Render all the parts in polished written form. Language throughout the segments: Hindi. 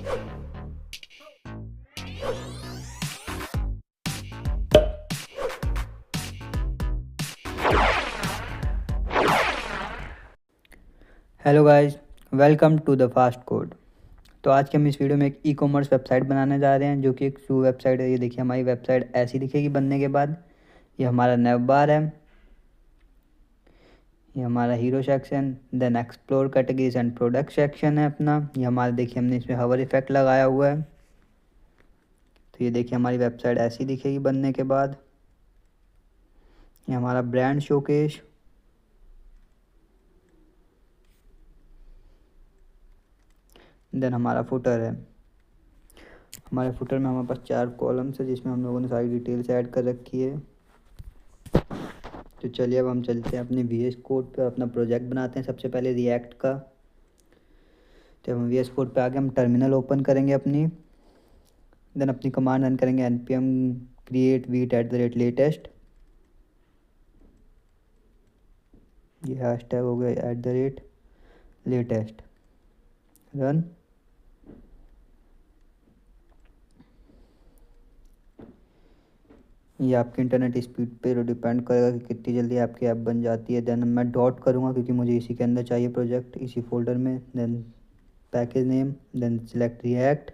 Hello guys, welcome to the fast code. तो आज के हम इस वीडियो में एक ई कॉमर्स वेबसाइट बनाने जा रहे हैं जो कि एक शू वेबसाइट है। ये देखिए हमारी वेबसाइट ऐसी दिखेगी बनने के बाद। ये हमारा नेव बार है, ये हमारा hero section, then explore categories and product section है अपना। ये हमारा देखिए हमने इसमें हवर इफेक्ट लगाया हुआ है। तो ये देखिए हमारी वेबसाइट ऐसी दिखेगी बनने के बाद। ये हमारा ब्रांड शोकेस, देन हमारा फुटर है। हमारे फुटर में हमारे पास 4 कॉलम्स है जिसमें हम लोगों ने सारी डिटेल्स ऐड कर रखी है। तो चलिए अब हम चलते हैं अपने VS कोड पे, अपना प्रोजेक्ट बनाते हैं सबसे पहले रिएक्ट का। तो हम VS कोड पे आके हम टर्मिनल ओपन करेंगे अपनी, देन अपनी कमांड रन करेंगे npm create vite@latest। ये हैशटैग हो गया @latest रन। ये आपकी इंटरनेट स्पीड पे डिपेंड करेगा कि कितनी जल्दी आपकी ऐप बन जाती है। देन मैं डॉट करूँगा क्योंकि मुझे इसी के अंदर चाहिए प्रोजेक्ट, इसी फोल्डर में। Then package name, then select React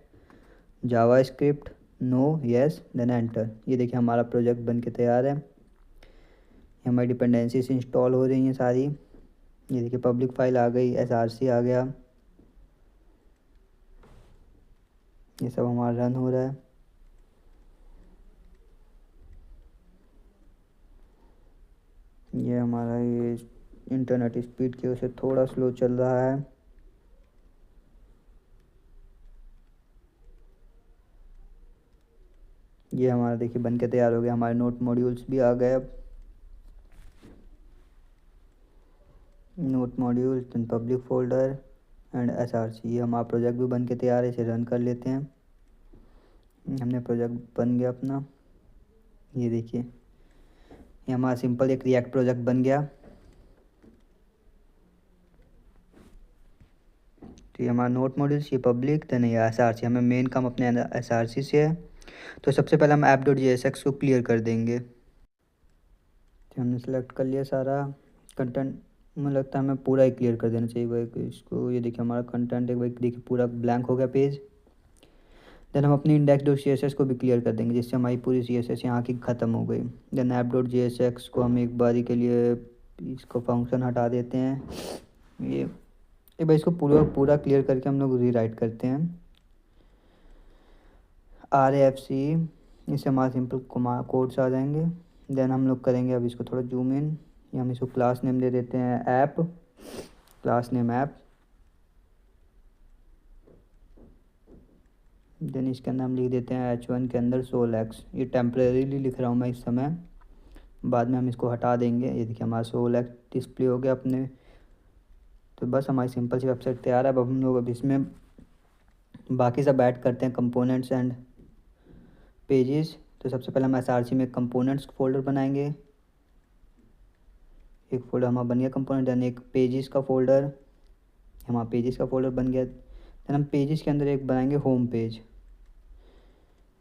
JavaScript, no yes, then enter. ये देखिए हमारा प्रोजेक्ट बन के तैयार है। ये हमारी डिपेंडेंसीज इंस्टॉल हो रही हैं सारी। ये देखिए पब्लिक फाइल आ गई, SRC आ गया, ये सब हमारा रन हो रहा है। ये हमारा ये इंटरनेट स्पीड की वजह से थोड़ा स्लो चल रहा है। ये हमारा देखिए बन के तैयार हो गया। हमारे नोट मॉड्यूल्स भी आ गए अब। Node module, then public folder and SRC। ये हमारा प्रोजेक्ट भी बन के तैयार है, इसे रन कर लेते हैं। हमने प्रोजेक्ट बन गया अपना। ये देखिए ये हमारा सिंपल एक रिएक्ट प्रोजेक्ट बन गया। तो ये हमारा नोट मॉड्यूल्स, ये पब्लिक, देन ये SRC। हमें मेन काम अपने SRC से है। तो सबसे पहले हम app.jsx को क्लियर कर देंगे। तो हमने सेलेक्ट कर लिया सारा कंटेंट। मुझे लगता है हमें पूरा ही क्लियर कर देना चाहिए भाई इसको। ये देखिए हमारा कंटेंट एक भाई देखिए पूरा ब्लैंक हो गया पेज। देन हम अपनी index.css को भी क्लियर कर देंगे जिससे हमारी पूरी CSS यहाँ की ख़त्म हो गई। देन app.jsx को हम एक बारी के लिए इसको फंक्शन हटा देते हैं। ये भाई इसको पूरा पूरा क्लियर करके हम लोग रीराइट करते हैं RAFC। इससे हमारे सिंपल कोड्स आ जाएंगे। देन हम लोग करेंगे अब इसको थोड़ा जूम इन। ये हम इसको क्लास नेम दे देते हैं app, class name app. Then इसके अंदर हम लिख देते हैं H1 के अंदर SOLX। ये टेम्परेरीली लिख रहा हूँ मैं इस समय, बाद में हम इसको हटा देंगे। ये देखिए हमारा SOLX डिस्प्ले हो गया अपने। तो बस हमारी सिंपल सी वेबसाइट तैयार है। अब हम लोग अब इसमें बाकी सब ऐड करते हैं, कंपोनेंट्स एंड पेजेस। तो सबसे पहले हम SRC में कंपोनेंट्स फोल्डर बनाएंगे। एक फोल्डर हमारा बन गया कंपोनेंट। देन एक पेजेस का फोल्डर, हमारा पेजेस का फोल्डर बन गया। देन हम पेजेस के अंदर एक बनाएंगे होम पेज।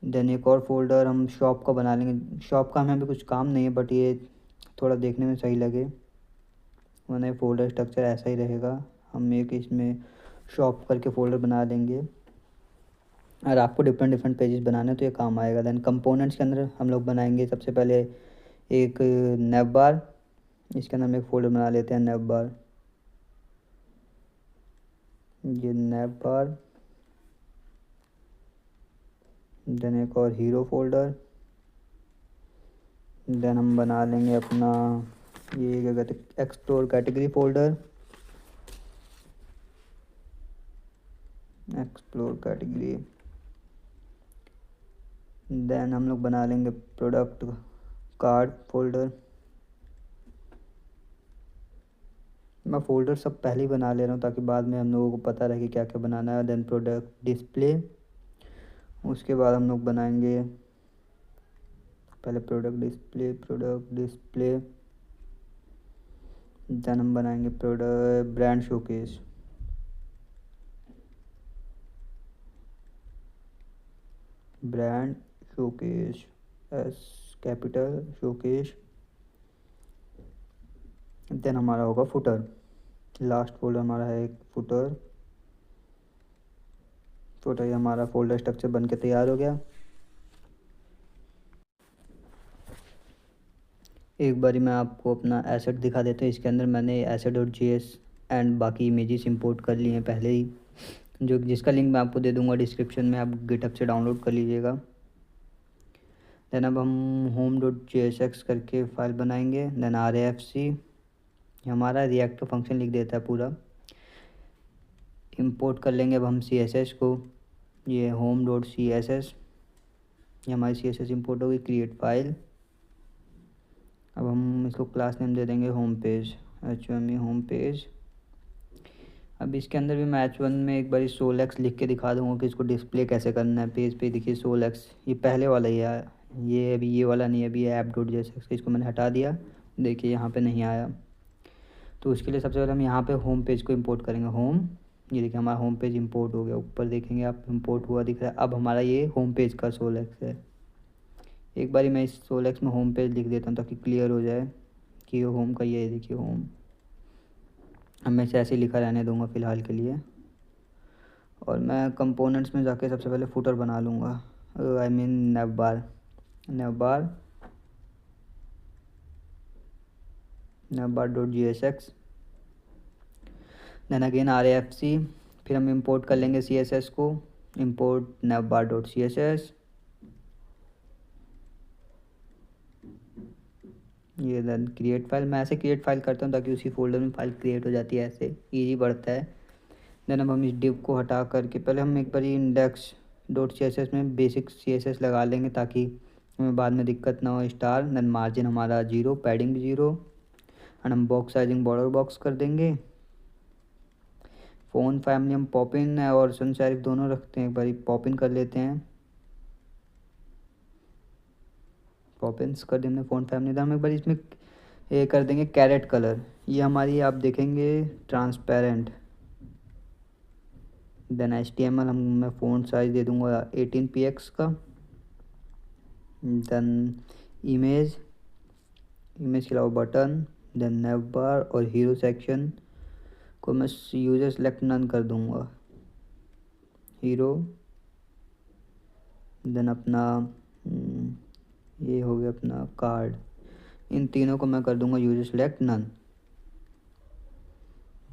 देन एक और फोल्डर हम शॉप का बना लेंगे। शॉप का हमें अभी कुछ काम नहीं है, बट ये थोड़ा देखने में सही लगे, वरना ये फोल्डर स्ट्रक्चर ऐसा ही रहेगा। हम एक इसमें शॉप करके फ़ोल्डर बना लेंगे। अगर आपको डिफरेंट डिफरेंट पेजेस बनाने तो ये काम आएगा। देन कंपोनेंट्स के अंदर हम लोग बनाएंगे सबसे पहले एक नेव बार। इसके अंदर हम एक फ़ोल्डर बना लेते हैं नेव बार। ये नेव बार, देन एक और हीरो फोल्डर। देन हम बना लेंगे अपना ये क्या कहते हैं explore category folder, explore category. Then हम लोग बना लेंगे प्रोडक्ट कार्ड फोल्डर। मैं फ़ोल्डर सब पहले ही बना ले रहा हूँ ताकि बाद में हम लोगों को पता रहे कि क्या क्या बनाना है। देन प्रोडक्ट डिस्प्ले, उसके बाद हम लोग बनाएंगे पहले प्रोडक्ट डिस्प्ले। देन हम बनाएंगे product brand showcase. Brand showcase, S capital showcase. Then हमारा होगा फुटर, लास्ट फोल्डर हमारा है एक फुटर। फुटर ये हमारा फोल्डर स्ट्रक्चर बन के तैयार हो गया। एक बारी मैं आपको अपना एसेट दिखा देता हूँ। इसके अंदर मैंने एसेट और जेएस एंड बाकी इमेजेस इंपोर्ट कर लिए हैं पहले ही, जो जिसका लिंक मैं आपको दे दूंगा डिस्क्रिप्शन में, आप गिटहब से डाउनलोड कर लीजिएगा। देन अब हम होम डॉट JSX करके फ़ाइल बनाएंगे। देन RAFC हमारा रिएक्ट फंक्शन लिख देता है पूरा। इंपोर्ट कर लेंगे अब हम CSS को, ये होम डॉट CSS, ये हमारी CSS इंपोर्ट होगी। क्रिएट फाइल, अब हम इसको क्लास नेम दे देंगे home page, HOME home page. अब इसके अंदर भी मैं H1 में एक बार सोलेक्स लिख के दिखा दूंगा कि इसको डिस्प्ले कैसे करना है पेज पे। देखिए सोलेक्स ये पहले वाला ही है, ये अभी ये वाला नहीं है, अभी ऐप डॉट JSX, इसको मैंने हटा दिया। देखिए यहाँ पे नहीं आया, तो उसके लिए सबसे पहले हम यहाँ पे होम पेज को इंपोर्ट करेंगे। होम, ये देखिए हमारा होम पेज इंपोर्ट हो गया, ऊपर देखेंगे आप इंपोर्ट हुआ दिख रहा है। अब हमारा ये होम पेज का सोलेक्स है। एक बारी मैं इस सोलेक्स में होम पेज लिख देता हूँ ताकि क्लियर हो जाए कि ये होम का ये देखिए होम। अब मैं इसे ऐसे ही लिखा रहने दूंगा फ़िलहाल के लिए, और मैं कंपोनेंट्स में जाके सबसे पहले फुटर बना लूँगा, I mean navbar. Navbar navbar dot JSX, then again RAFC, फिर हम इंपोर्ट कर लेंगे CSS को, इंपोर्ट नवबार डॉट CSS। ये देन क्रिएट फाइल, मैं ऐसे क्रिएट फाइल करता हूँ ताकि उसी फोल्डर में फाइल क्रिएट हो जाती है, ऐसे ईजी बढ़ता है। देन अब हम इस डिव को हटा करके पहले हम एक बार इंडेक्स डॉट CSS में बेसिक CSS लगा लेंगे ताकि हमें बाद में दिक्कत ना हो। स्टार, देन मार्जिन हमारा 0, पैडिंग भी 0, एंड हम बॉक्स साइजिंग बॉर्डर बॉक्स कर देंगे। फ़ोन फैमिली हम पॉपिन और सन शेरिफ दोनों रखते हैं, एक बार पॉपिन कर लेते हैं। पॉपिन्स कर देंगे फ़ोन फैमिली। हम एक बार इसमें ये कर देंगे कैरेट कलर, ये हमारी आप देखेंगे ट्रांसपेरेंट। देन HTML मैं फ़ॉन्ट साइज़ दे दूँगा 18px का। देन इमेज के अलावा बटन, देन नेव बार और हीरो सेक्शन को मैं यूज़र सेलेक्ट नन कर दूँगा, हीरो। देन अपना ये हो गया अपना कार्ड, इन तीनों को मैं कर दूँगा यूज़र सेलेक्ट नन।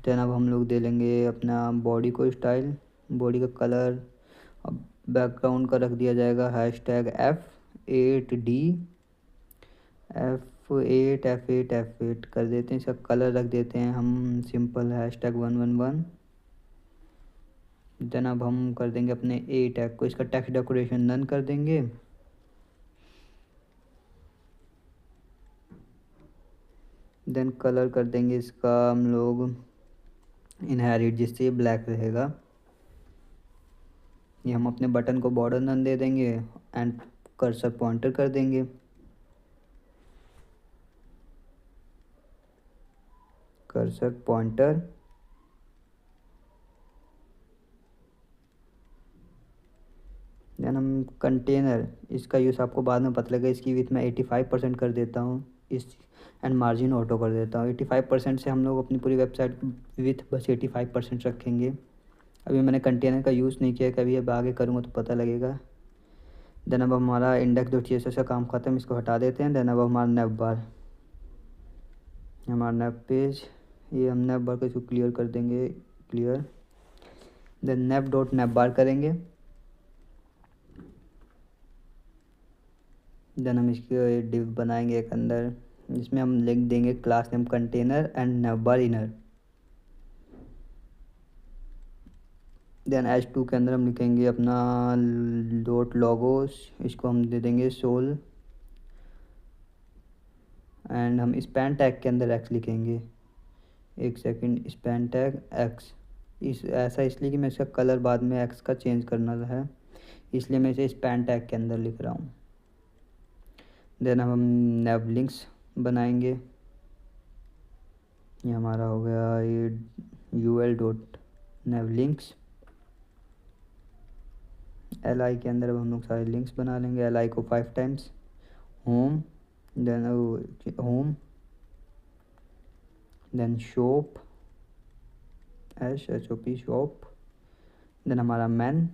देन अब हम लोग दे लेंगे अपना बॉडी को स्टाइल, बॉडी का कलर, अब बैकग्राउंड का रख दिया जाएगा #F8D, F8 कर देते हैं। इसका कलर रख देते हैं हम सिंपल #111। देन अब हम कर देंगे अपने ए टैग को, इसका टेक्स्ट डेकोरेशन नन कर देंगे। देन कलर कर देंगे इसका हम लोग इनहेरिट, जिससे ये ब्लैक रहेगा। ये हम अपने बटन को बॉर्डर नन दे देंगे एंड कर्सर पॉइंटर कर देंगे। कर्सर पॉइंटर, देन हम कंटेनर, इसका यूज़ आपको बाद में पता लगेगा। इसकी विथ मैं 85% कर देता हूँ इस, एंड मार्जिन ऑटो कर देता हूँ। 85% से हम लोग अपनी पूरी वेबसाइट विथ बस 85% रखेंगे। अभी मैंने कंटेनर का यूज़ नहीं किया, कभी अब आगे करूँगा तो पता लगेगा। देन अब हमारा इंडेक्स डॉट CSS का काम खत्म, इसको हटा देते हैं। देन अब हमारा नेव बार, हमारा नेव पेज, ये हम नेव बार को इसको क्लियर कर देंगे, क्लियर। देन नेव डॉट नेव बार करेंगे। देन हम इसके डिव बनाएंगे एक अंदर, जिसमें हम लिख देंगे class name container and nav bar inner. Then H2 के अंदर हम लिखेंगे अपना डॉट लोगोस, इसको हम दे देंगे सोल, एंड हम स्पैन टैग के अंदर x लिखेंगे। एक सेकंड, स्पैन टैग x, इस ऐसा इसलिए कि मैं इसका कलर बाद में x का चेंज करना है, इसलिए मैं इसे स्पैन टैग के अंदर लिख रहा हूँ। देन हम नेव लिंक्स बनाएंगे, ये हमारा हो गया ये UL डॉट नेव लिंक्स। LI के अंदर अब हम लोग सारे लिंक्स बना लेंगे। LI को 5 times, home, then home, then shop, SHOP shop, then हमारा मैन,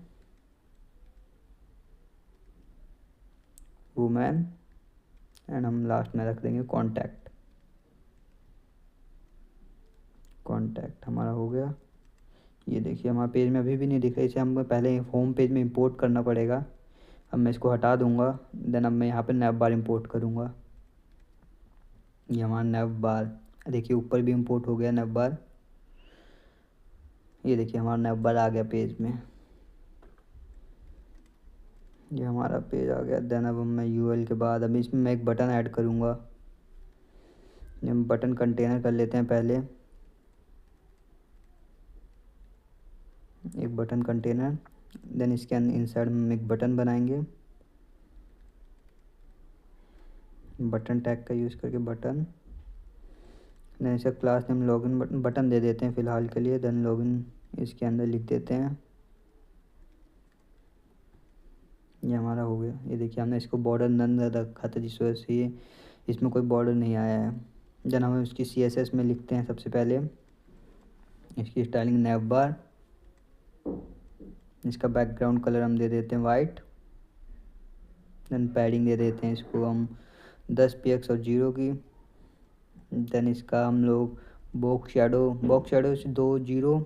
वुमेन, एंड हम लास्ट में रख देंगे कॉन्टैक्ट। कॉन्टैक्ट हमारा हो गया। ये देखिए हमारा पेज में अभी भी नहीं दिख रहा, इसे हमको पहले होम पेज में इंपोर्ट करना पड़ेगा। अब मैं इसको हटा दूंगा, देन अब मैं यहाँ पे नैव बार इंपोर्ट करूँगा। ये हमारा नैव बार, देखिए ऊपर भी इंपोर्ट हो गया नैव बार। ये देखिए हमारा नैव बार आ गया पेज में, ये हमारा पेज आ गया। देन अब मैं UL के बाद अभी इसमें मैं एक बटन ऐड करूँगा। हम बटन कंटेनर कर लेते हैं पहले, एक बटन कंटेनर, देन इसके इनसाइड में एक बटन बनाएंगे, बटन टैग का यूज़ करके बटन। देन इसका क्लास नेम लॉगिन बटन दे देते हैं फ़िलहाल के लिए। देन लॉगिन इसके अंदर लिख देते हैं। ये हमारा हो गया। ये देखिए हमने इसको बॉर्डर नन रखा था जिस वजह से ये इसमें कोई बॉर्डर नहीं आया है। देन हम इसकी CSS में लिखते हैं सबसे पहले इसकी स्टाइलिंग नैव बार। इसका बैकग्राउंड कलर हम दे देते हैं वाइट। देन पैडिंग दे देते हैं इसको हम 10 px और 0 की। देन इसका हम लोग बॉक्स शेडो से 2 0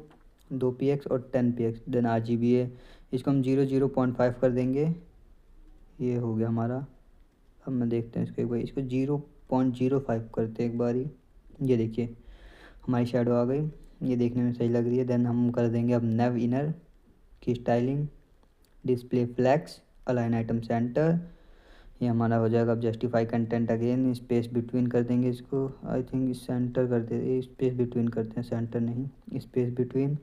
2 px और 10 px। देन RGBA इसको हम 0.5 कर देंगे। ये हो गया हमारा। अब मैं देखते हैं इसको एक बार, इसको 0.05 करते हैं एक बारी। ये देखिए हमारी शेडो आ गई, ये देखने में सही लग रही है। देन हम कर देंगे अब नैव इनर की styling, display flex, align item center. ये हमारा हो जाएगा। अब justify content again, space between कर देंगे इसको। आई थिंक सेंटर कर दे, स्पेस बिटवीन करते हैं, सेंटर नहीं, स्पेस बिटवीन।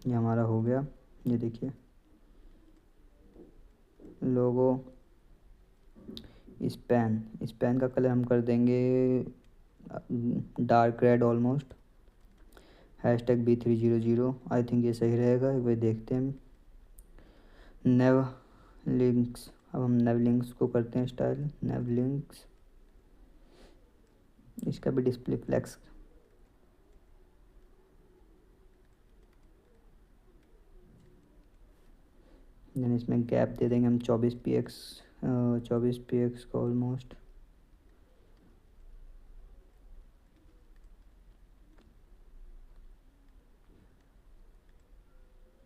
ये हमारा हो गया। ये देखिए लोगो, स्पैन का कलर हम कर देंगे dark red almost. #B300, I think ये सही रहेगा, एक बार देखते हैं। नेव लिंक्स, अब हम नेव लिंक्स को करते हैं स्टाइल नेव लिंक्स। इसका भी डिस्प्ले फ्लैक्स, देन इसमें गैप दे देंगे हम 24 px का ऑलमोस्ट।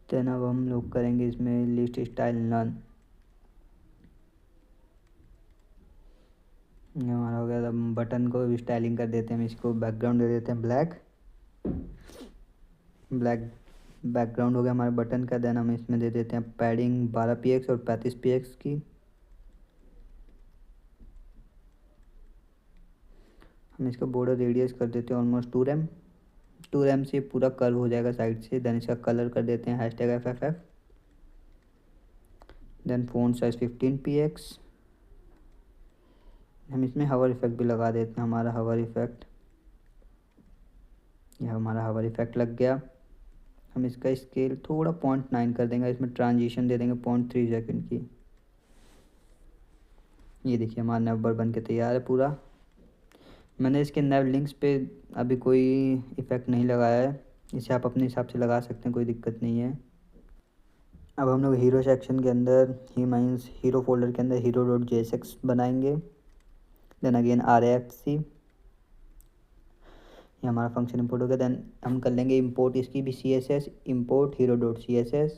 देन अब हम लोग करेंगे इसमें लिस्ट स्टाइल नन। हमारा हो गया। अब बटन को भी स्टाइलिंग कर देते हैं, हम इसको बैकग्राउंड दे देते हैं ब्लैक बैकग्राउंड हो गया हमारे बटन का। देन हम इसमें दे देते हैं पैडिंग 12 px और 35 px की। हम इसका बॉर्डर रेडियस कर देते हैं ऑलमोस्ट 2 rem से पूरा कर्व हो जाएगा साइड से। देन इसका कलर कर देते हैं #FFF। Then font size 15 px। हम इसमें हवर इफेक्ट भी लगा देते हैं, हमारा हवर इफेक्ट, यह हमारा हवर इफेक्ट लग गया। हम इसका स्केल थोड़ा 0.9 कर देंगे, इसमें ट्रांजिशन दे देंगे 0.3 सेकंड की। ये देखिए हमारा नंबर बन के तैयार है पूरा। मैंने इसके नैव लिंक्स पे अभी कोई इफ़ेक्ट नहीं लगाया है, इसे आप अपने हिसाब से लगा सकते हैं, कोई दिक्कत नहीं है। अब हम लोग हीरो सेक्शन के अंदर मीन्स हीरो फोल्डर के अंदर hero.jsx बनाएंगे। देन अगेन RFC, ये हमारा फंक्शन इंपोर्ट हो गया। देन हम कर लेंगे इंपोर्ट इसकी भी CSS, इंपोर्ट hero.css।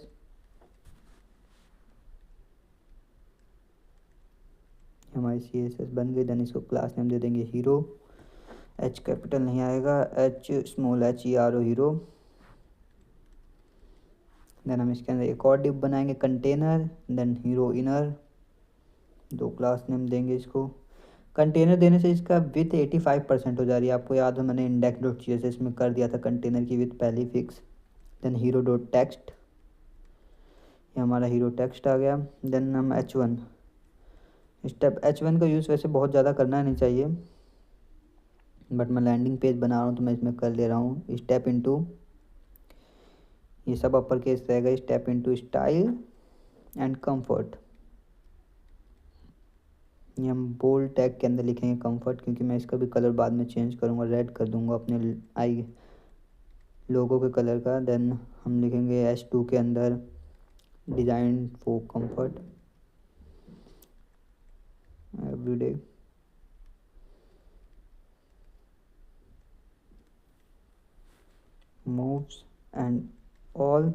हमारी CSS बन गई। देन इसको क्लास नेम दे देंगे हीरो, H कैपिटल नहीं आएगा, HHERO हीरो। देन हम इसके अंदर एक और डिप बनाएंगे container, then hero inner, 2 class name देंगे इसको। कंटेनर देने से इसका विथ 85% हो जा रही है, आपको याद है मैंने index.css में कर दिया था कंटेनर की विथ पहले फिक्स। देन hero.text, ये हमारा हीरो टेक्स्ट आ गया। देन हम H1 स्टेप, H1 का यूज़ वैसे बहुत ज़्यादा करना नहीं चाहिए, बट मैं लैंडिंग पेज बना रहा हूँ तो मैं इसमें कर ले रहा हूँ। स्टेप इनटू, ये सब अपर केस रहेगा। Step into style and comfort, ये हम बोल्ड टैग के अंदर लिखेंगे कंफर्ट, क्योंकि मैं इसका भी कलर बाद में चेंज करूँगा, रेड कर दूँगा अपने आई लोगो के कलर का। देन हम लिखेंगे H2 के अंदर design for comfort everyday. Moves and all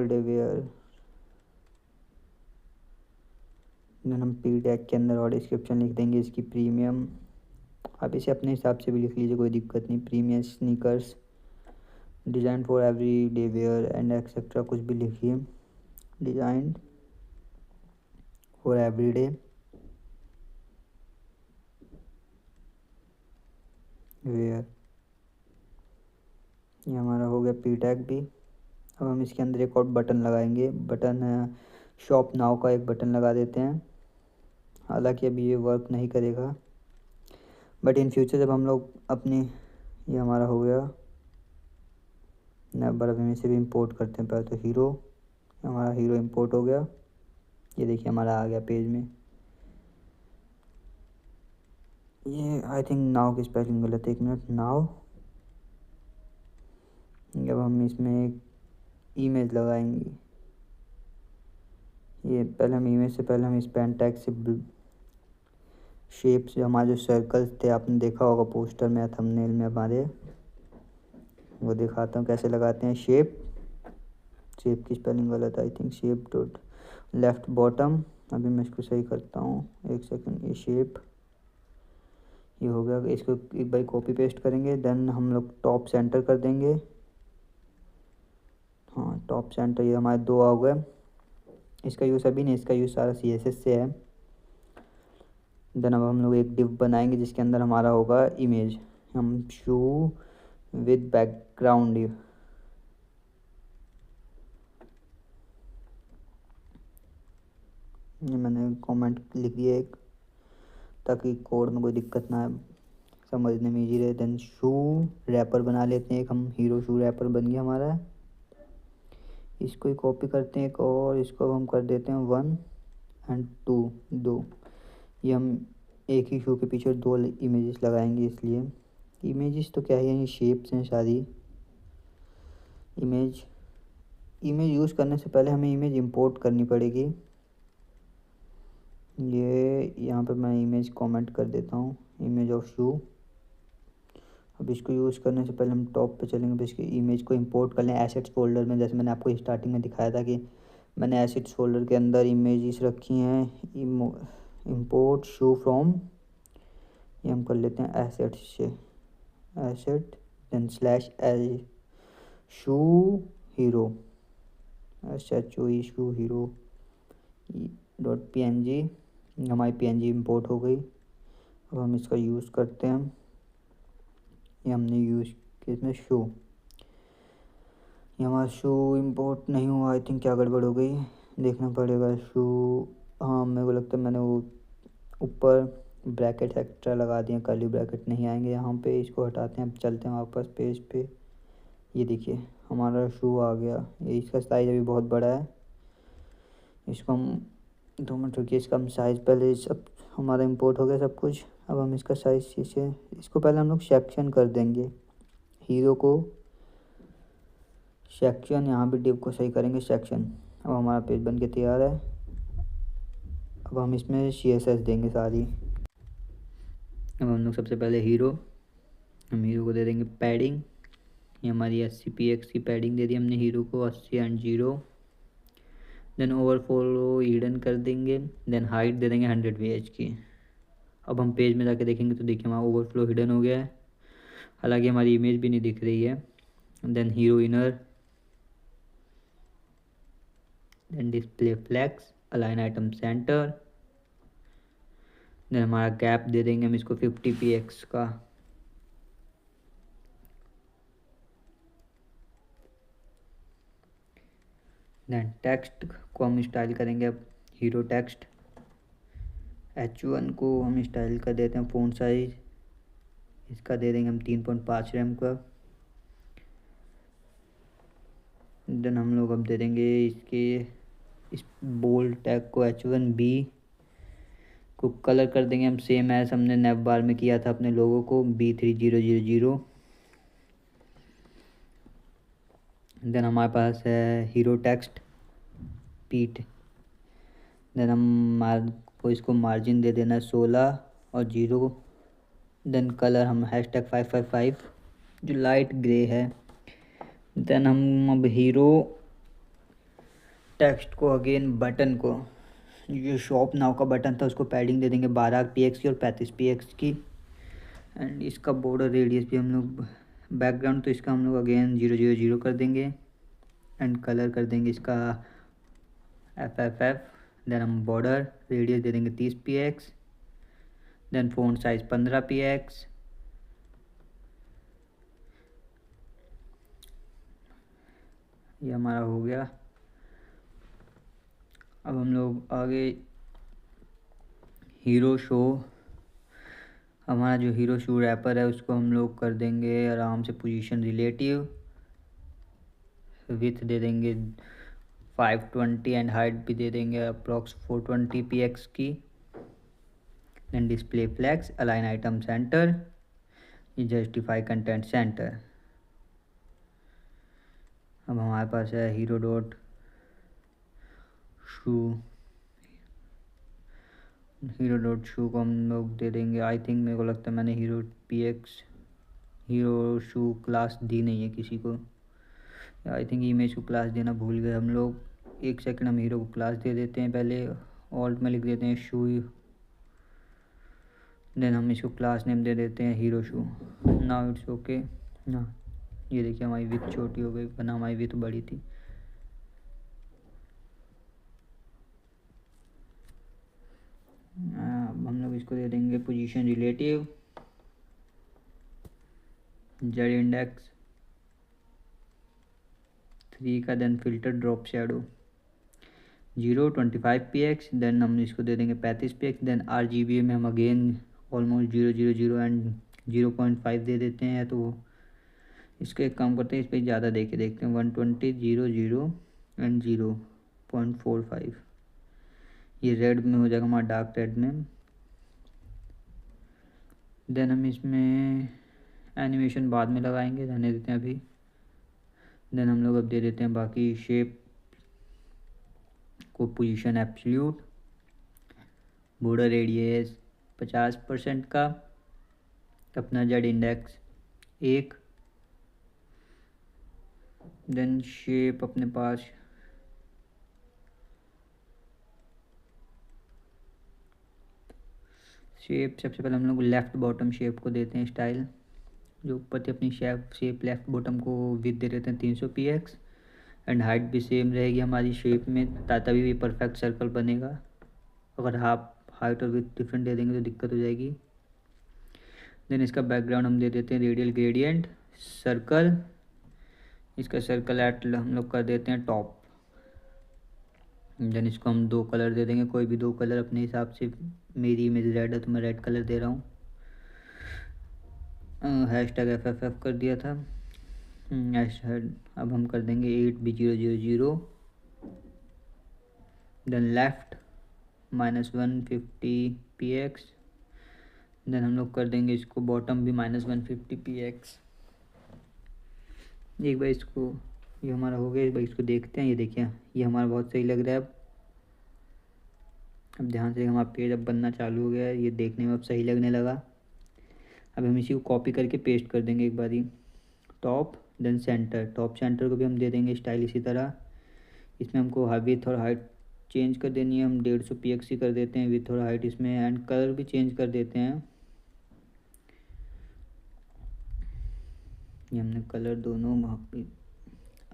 day wear. Then हम पी टैग के अंदर और डिस्क्रिप्शन लिख देंगे इसकी प्रीमियम। आप इसे अपने हिसाब से भी लिख लीजिए, कोई दिक्कत नहीं। Premium sneakers design for every day wear and etcetera, कुछ भी लिखिए। Design for every day wear. ये हमारा हो गया पी टैग भी। अब हम इसके अंदर एक और बटन लगाएंगे। बटन है शॉप नाउ का, एक बटन लगा देते हैं। हालांकि अभी ये वर्क नहीं करेगा, बट इन फ्यूचर जब हम लोग अपनी, ये हमारा हो गया। नंबर अब इसे भी इंपोर्ट करते हैं। पहले तो हीरो, हमारा हीरो इंपोर्ट हो गया। ये देखिए हमारा आ गया पेज में। ये आई थिंक नाव की स्पेलिंग गलत है, 1 मिनट। नाव। अब हम इसमें एक इमेज लगाएंगे। ये पहले हम इमेज से पहले हम इस पेन टैग से शेप से, हमारे जो सर्कल्स थे आपने देखा होगा पोस्टर में या थंबनेल में हमारे, वो दिखाता हूँ कैसे लगाते हैं। शेप की स्पेलिंग गलत I think, shape dot left bottom. अभी मैं इसको सही करता हूँ, एक सेकंड। ये शेप, ये हो गया। इसको एक बार कॉपी पेस्ट करेंगे। देन हम लोग टॉप सेंटर कर देंगे। हाँ, टॉप सेंटर, ये हमारे 2 आ गए। इसका यूज़ अभी नहीं, इसका यूज़ सारा CSS से है। देन अब हम लोग एक डिव बनाएंगे जिसके अंदर हमारा होगा इमेज। हम शू विद बैकग्राउंड, ये मैंने कमेंट लिख दिया एक, ताकि कोड में कोई दिक्कत ना आए, समझने में ईजी रहे। देन शू रैपर बना लेते हैं एक हम, हीरो शू रैपर बन गया हमारा। इसको ही कॉपी करते हैं एक और, इसको हम कर देते हैं 1 एंड 2, 2। ये हम एक ही शू के पीछे 2 इमेजेस लगाएंगे, इसलिए इमेजेस तो क्या है, ये शेप्स हैं सारी। इमेज यूज़ करने से पहले हमें इमेज इंपोर्ट करनी पड़ेगी। ये यहाँ पे मैं इमेज कमेंट कर देता हूँ, इमेज ऑफ शू। अब इसको यूज़ करने से पहले हम टॉप पे चलेंगे, इसकी इमेज को इंपोर्ट कर लें एसेट्स फोल्डर में। जैसे मैंने आपको स्टार्टिंग में दिखाया था कि मैंने एसेट्स फोल्डर के अंदर इमेजेस रखी हैं। इंपोर्ट शू फ्रॉम, ये हम कर लेते हैं एसेट्स से, एसेट देन स्लैश एज शू हीरो, SHOE शू हीरो .png। हमारी PNG इंपोर्ट हो गई। अब हम इसका यूज़ करते हैं। ये हमने यूज़ किया इसमें शू, ये हमारा शू इंपोर्ट नहीं हुआ आई थिंक, क्या गड़बड़ हो गई, देखना पड़ेगा। शू, हाँ मेरे को लगता है मैंने वो ऊपर ब्रैकेट एक्स्ट्रा लगा दिए, कर्ली ब्रैकेट नहीं आएंगे यहाँ पे। इसको हटाते हैं, अब चलते हैं वापस पेज पे। ये देखिए हमारा शू आ गया। ये इसका साइज़ अभी बहुत बड़ा है, इसको हम 2 मिनट रुकिए। इसका हम साइज़ पहले, सब हमारा इंपोर्ट हो गया सब कुछ। अब हम इसका साइज़ से, इसको पहले हम लोग सेक्शन कर देंगे, हीरो को सेक्शन, यहाँ भी डिव को सही करेंगे सेक्शन। अब हमारा पेज बन के तैयार है। अब हम इसमें CSS देंगे सारी। अब हम लोग सबसे पहले हम हीरो को दे देंगे पैडिंग। ये हमारी 80px की पैडिंग दे दी हमने हीरो को, 80 एंड 0। देन ओवरफ्लो हिडन कर देंगे। देन हाइट दे देंगे 100 ph की। अब हम पेज में जाके देखेंगे तो देखिए हमारा ओवरफ्लो हिडन हो गया है, हालांकि हमारी इमेज भी नहीं दिख रही है। Then hero inner, then display flex, align item center. Then हमारा गैप दे देंगे हम इसको 50px का। देन टेक्स्ट को हम स्टाइल करेंगे अब हीरो टेक्स्ट। H1 को हम स्टाइल कर देते हैं फ़ॉन्ट साइज, इसका दे देंगे हम 3.5 रैम का। देन हम लोग अब दे देंगे इसके इस बोल्ड टैग को H1B को कलर कर देंगे हम सेम एज हमने नेव बार में किया था अपने लोगों को B3000। देन हमारे पास है हीरो टेक्स्ट पीट। देन हम को इसको मार्जिन दे देना 16 और 0। देन कलर हम #555 जो लाइट ग्रे है। देन हम अब हीरो टेक्स्ट को अगेन बटन को जो शॉप नाउ का बटन था उसको पैडिंग दे देंगे 12 px की और 35 px की। एंड इसका बॉर्डर रेडियस भी हम लोग बैकग्राउंड तो इसका हम लोग अगेन 000 कर देंगे। एंड कलर कर देंगे इसका FFF। देन हम बॉर्डर रेडियस दे देंगे 30 px। Then font size 15 px। ये हमारा हो गया। अब हम लोग आगे हीरो शो हमारा जो हीरो शो रैपर है उसको हम लोग कर देंगे आराम से पोजीशन रिलेटिव। विथ दे देंगे 520 एंड हाइट भी दे देंगे अप्रॉक्स 420 px की। Then display flex align item center ये जस्टिफाई कंटेंट सेंटर। अब हमारे पास है हीरो डॉट शू को हम लोग दे देंगे आई थिंक मेरे को लगता है मैंने हीरो शू क्लास दी नहीं है किसी को। आई थिंक इमेज को क्लास देना भूल गए हम लोग। एक सेकंड हम हीरो को क्लास दे देते हैं पहले ऑल्ट में लिख देते हैं शू। देन हम इसको क्लास नेम दे देते हैं hero shoe. Now it's okay ना। ये देखिए हमारी विथ छोटी हो गई वरना हमारी विथ बड़ी थी। हम लोग इसको दे देंगे पोजीशन रिलेटिव जेड इंडेक्स 3 का। Then filter drop shadow 0.25 px। Then हम इसको दे देंगे 35 px। देन RGB में हम अगेन ऑलमोस्ट 000 एंड 0.5 दे देते हैं। तो इसको एक काम करते हैं इस पर ज़्यादा देखते हैं 120 00 एंड 0.45। ये रेड में हो जाएगा हमारा डार्क रेड में। देन हम इसमें एनिमेशन बाद में लगाएंगे रहने देते हैं अभी। देन हम लोग अब दे देते हैं बाकी शेप को पोजीशन एब्सोल्यूट। बॉर्डर रेडियस 50% का। अपना जेड इंडेक्स 1। देन शेप अपने पास शेप सबसे पहले हम लोग लेफ़्ट बॉटम शेप को देते हैं स्टाइल जो ऊपर थी अपनी शेप लेफ़्ट बॉटम को विथ दे देते हैं 300 px। एंड हाइट भी सेम रहेगी हमारी शेप में तभी भी परफेक्ट सर्कल बनेगा। अगर हाफ हाइट और विथ डिफरेंट दे देंगे तो दिक्कत हो जाएगी। देन इसका बैकग्राउंड हम दे देते हैं रेडियल ग्रेडियंट सर्कल। इसका सर्कल एट हम लोग कर देते हैं टॉप। देन इसको हम 2 कलर दे देंगे कोई भी 2 कलर अपने हिसाब से। मेरी इमेज रेड है तो मैं रेड कलर दे रहा हूँ। #FFF कर दिया था। अब हम कर देंगे 8B000। Then left -150 px। Then हम लोग कर देंगे इसको बॉटम भी -150 px। एक बार इसको ये हमारा हो गया। एक बार इसको देखते हैं। ये देखिए ये हमारा बहुत सही लग रहा है। अब ध्यान से हमारा पेज अब बनना चालू हो गया है। ये देखने में अब सही लगने लगा। अब हम इसी को कॉपी करके पेस्ट कर देंगे एक बारी। Top then center top center को भी हम दे देंगे स्टाइल इसी तरह। इसमें हमको विथ और हाइट चेंज कर देनी है। हम 150 px ही कर देते हैं विथ और हाइट इसमें। एंड कलर भी चेंज कर देते हैं। ये हमने कलर दोनों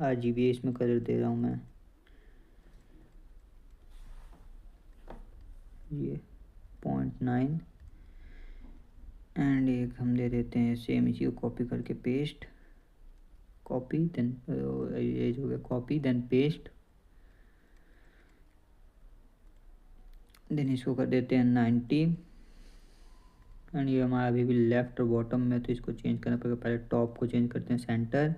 RGB इसमें कलर दे रहा हूँ मैं। ये 0.9 एंड एक हम दे देते हैं सेम इसी को कॉपी करके पेस्ट। कॉपी देन ये हो गया कॉपी देन पेस्ट। देन इसको कर देते हैं 90 एंड ये हमारा अभी भी लेफ्ट और बॉटम में तो इसको चेंज करना पड़ेगा। पहले टॉप को चेंज करते हैं सेंटर।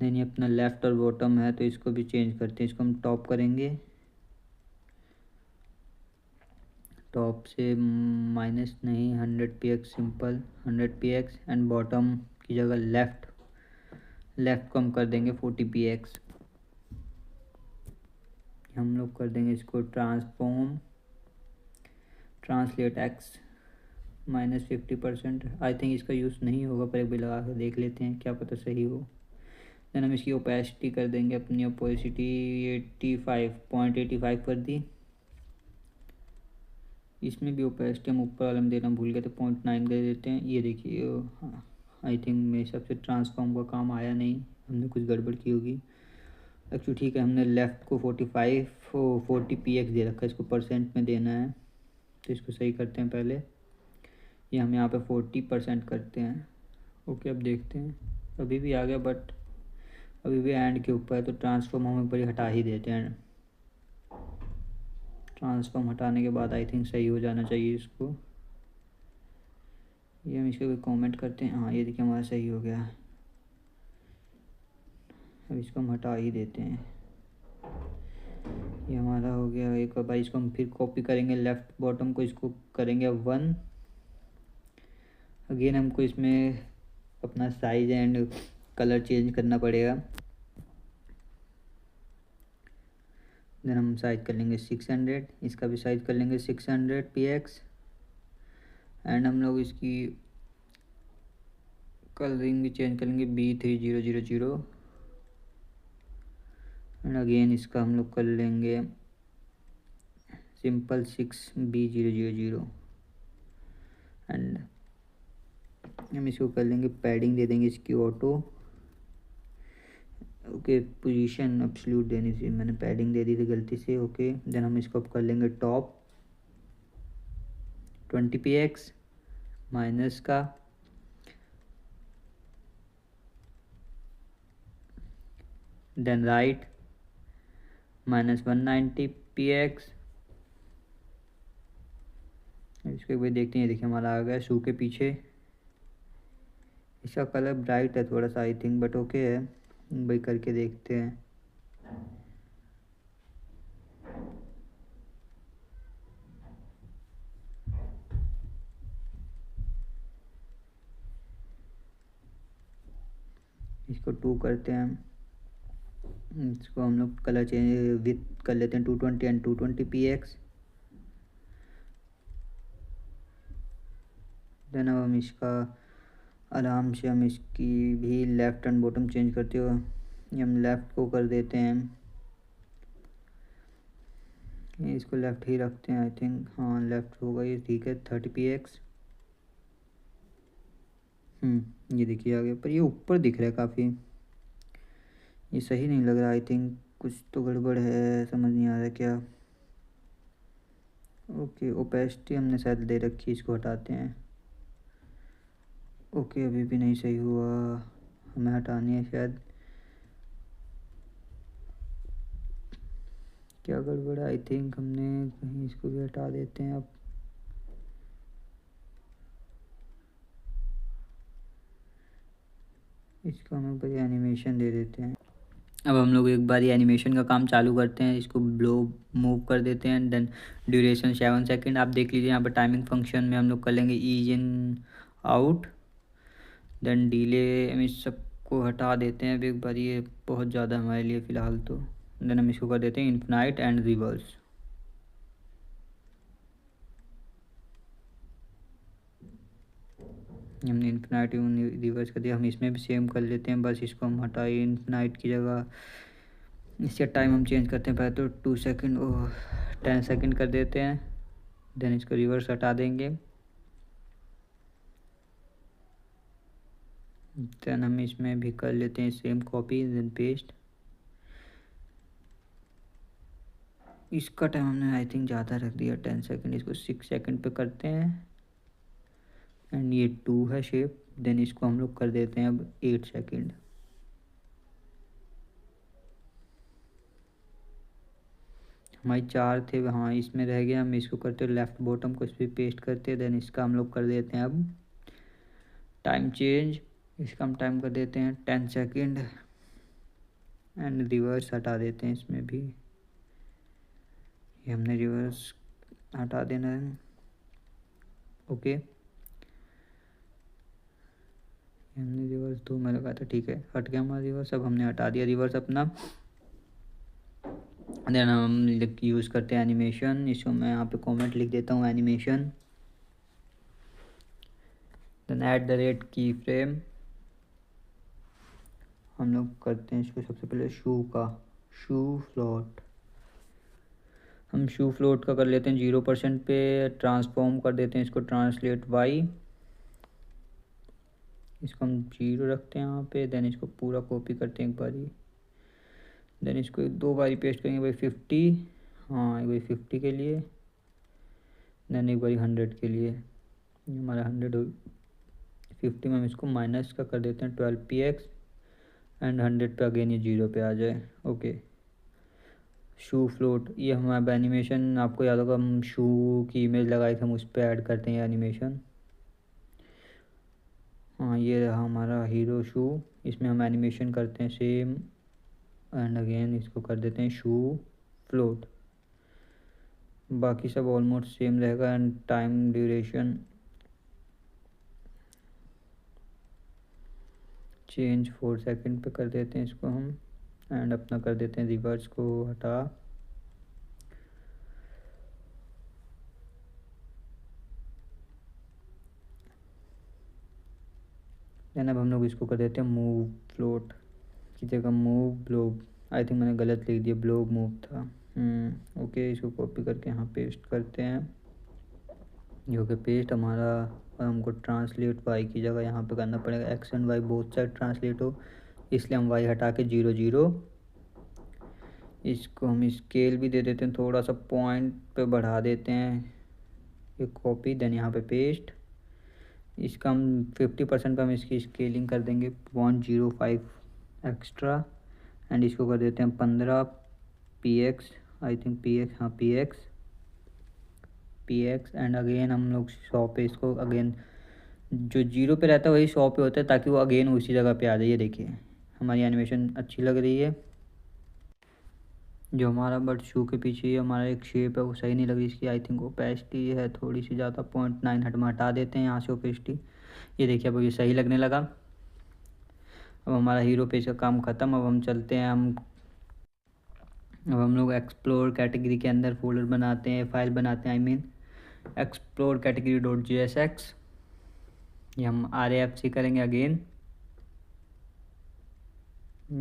देन ये अपना लेफ़्ट और बॉटम है तो इसको भी चेंज करते हैं, इसको हम टॉप करेंगे, टॉप से माइनस नहीं 100 px simple 100 px and bottom की जगह लेफ़्ट को हम कर देंगे 40 px। हम लोग कर देंगे इसको ट्रांसलेट एक्स -50%। आई थिंक इसका यूज़ नहीं होगा पर एक भी लगा कर देख लेते हैं, क्या पता सही हो। देन हम इसकी ओपेसिटी कर देंगे, अपनी ओपेसिटी 85.85 कर दी। इसमें भी ओपेसिटी हम ऊपर वाले में देना भूल गए तो 0.9 दे देते हैं। ये देखिए आई थिंक मेरे हिसाब से ट्रांसफॉर्म का काम आया नहीं, हमने कुछ गड़बड़ की होगी एक्चुअली। ठीक है, हमने लेफ़्ट को 40 px दे रखा है, इसको परसेंट में देना है तो इसको सही करते हैं पहले। ये हम यहाँ पे 40% करते हैं। ओके, अब देखते हैं, अभी भी आ गया बट अभी भी एंड के ऊपर है तो ट्रांसफॉर्म हम एक बार हटा ही देते हैं। ट्रांसफॉर्म हटाने के बाद आई थिंक सही हो जाना चाहिए इसको। ये हम इसको भी कमेंट करते हैं, हाँ ये देखिए हमारा सही हो गया। अब इसको हम हटा ही देते हैं, ये हमारा हो गया। एक बार इसको हम फिर कॉपी करेंगे, लेफ़्ट बॉटम को इसको करेंगे 1। अगेन हमको इसमें अपना साइज़ एंड कलर चेंज करना पड़ेगा। देन हम साइज कर लेंगे 600, इसका भी साइज कर लेंगे 600 px एंड हम लोग इसकी कलरिंग भी चेंज कर लेंगे B3000 एंड अगेन इसका हम लोग कर लेंगे सिंपल 6B000 एंड हम इसको कर लेंगे पैडिंग दे देंगे इसकी ऑटो। ओके, पोजीशन एब्सोल्यूट देनी थी, मैंने पैडिंग दे दी थी गलती से। ओके, देन हम इसको अब कर लेंगे टॉप 20 px माइनस का देन राइट -190 px। इसको एक बार देखते हैं, देखिए हमारा आ गया शू के पीछे। इसका कलर ब्राइट है थोड़ा सा आई थिंक बट ओके है, भाई करके देखते हैं। इसको 2 करते हैं, इसको हम लोग कलर चेंज विथ कर लेते हैं 220 एंड 220 px। देन अब हम इसका आराम से हम इसकी भी लेफ़्ट एंड बॉटम चेंज करते हो, ये हम लेफ़्ट को कर देते हैं, इसको लेफ़्ट ही रखते हैं आई थिंक, हाँ लेफ़्ट होगा ये, ठीक है 30 px। ये देखिए आ गया पर ये ऊपर दिख रहा है काफ़ी, ये सही नहीं लग रहा आई थिंक, कुछ तो गड़बड़ है, समझ नहीं आ रहा क्या। ओके, ओपेसिटी हमने शायद दे रखी, इसको हटाते हैं। ओके, अभी भी नहीं सही हुआ, हमें हटानी है शायद, क्या गड़बड़ है आई थिंक, हमने कहीं इसको भी हटा देते हैं। अब इसको हम एक बार एनिमेशन दे देते हैं। अब हम लोग एक बार एनिमेशन का काम चालू करते हैं, इसको ब्लो मूव कर देते हैं देन ड्यूरेशन 7 सेकेंड। आप देख लीजिए यहाँ पर टाइमिंग फंक्शन में हम लोग कर लेंगे ease in out then delay, हम इस सबको हटा देते हैं अब एक बार, ये बहुत ज़्यादा हमारे लिए फ़िलहाल तो। देन हम इसको कर देते हैं इन्फिनाइट एंड रिवर्स। हमने इन्फिनाइट रिवर्स कर दिया, हम इसमें भी सेम कर लेते हैं, बस इसको हम हटाइए इन्फिनाइट की जगह। इसका टाइम हम चेंज करते हैं, पहले तो 2 सेकेंड 10 सेकेंड कर देते हैं, देन इसको रिवर्स हटा देंगे। देन हम इसमें भी कर लेते हैं सेम कॉपी देन पेस्ट। इसका टाइम हमने आई थिंक ज़्यादा रख दिया 10 सेकेंड, इसको 6 सेकेंड पे करते हैं एंड ये 2 है शेप, देन इसको हम लोग कर देते हैं अब 8 सेकेंड। हमारी 4 थे, हाँ इसमें रह गया, हम इसको करते लेफ़्ट बॉटम को इस पर पेस्ट करते, देन इसका हम लोग कर देते हैं अब टाइम चेंज, इसका हम टाइम कर देते हैं 10 सेकेंड। एंड रिवर्स हटा देते हैं इसमें भी, ये हमने रिवर्स हटा देना है। ओके, हमने रिवर्स 2 में लगा था, ठीक है, हट गया हमारा रिवर्स। अब हमने हटा दिया रिवर्स अपना। देन हम यूज़ करते हैं एनिमेशन। इसको मैं यहाँ पे कमेंट लिख देता हूँ, एनिमेशन। देन @ की फ्रेम हम लोग करते हैं इसको सबसे पहले शू का, शू फ्लोट। हम शू फ्लोट का कर लेते हैं 0% पे, ट्रांसफॉर्म कर देते हैं इसको ट्रांसलेट वाई। इसको हम 0 रखते हैं यहाँ पे। देन इसको पूरा कॉपी करते हैं एक बारी। देन इसको 2 बारी पेस्ट करेंगे भाई 50, हाँ एक बारी 50 के लिए। देन एक बारी 100 के लिए। हमारा 100 50 में हम इसको माइनस का कर देते हैं 12px एंड 100 पे अगेन ये 0 पे आ जाए। ओके, शू फ्लोट, ये हमारा एनिमेशन आपको याद होगा, हम शू की इमेज लगाई थी, हम उस पर ऐड करते हैं एनिमेशन। हाँ ये रहा हमारा हीरो शू, इसमें हम एनिमेशन करते हैं सेम एंड अगेन इसको कर देते हैं शू फ्लोट। बाकी सब ऑलमोस्ट सेम रहेगा। And time duration change 4 second पे कर देते हैं इसको हम। एंड अपना कर देते हैं रिवर्स को हटा। देन अब हम लोग इसको कर देते हैं मूव फ्लोट की जगह मूव ब्लोब। आई थिंक मैंने गलत लिख दिया, ब्लोब मूव था। ओके, इसको कॉपी करके यहाँ पेस्ट करते हैं। जो कि पेस्ट हमारा, और हमको ट्रांसलेट वाई की जगह यहाँ पे करना पड़ेगा, X and Y both side translate हो, इसलिए हम वाई हटा के 0 0। इसको हम स्केल भी दे देते हैं, थोड़ा सा पॉइंट पे बढ़ा देते हैं। ये कॉपी, देन यहाँ पे पेस्ट। इसका हम 50% पे हम इसकी स्केलिंग कर देंगे 105 एक्स्ट्रा। एंड इसको कर देते हैं 15px, आई थिंक px, हाँ px। एंड अगेन हम लोग 100 पे इसको अगेन, जो 0 पे रहता है वही 100 पे होता है, ताकि वो अगेन उसी जगह पे आ जाए। देखिए हमारी एनिमेशन अच्छी लग रही है। जो हमारा बट शू के पीछे हमारा एक शेप है वो सही नहीं लग रही, इसकी आई थिंक ओपेसिटी है थोड़ी सी ज़्यादा, 0.9 हटा देते हैं यहाँ से ओपेसिटी। ये देखिए अब ये सही लगने लगा। अब हमारा हीरो पेज का काम ख़त्म। अब हम चलते हैं, अब हम लोग एक्सप्लोर कैटेगरी के अंदर फोल्डर बनाते हैं, फाइल बनाते हैं, I mean explore category .jsx। ये हम RAFC करेंगे अगेन।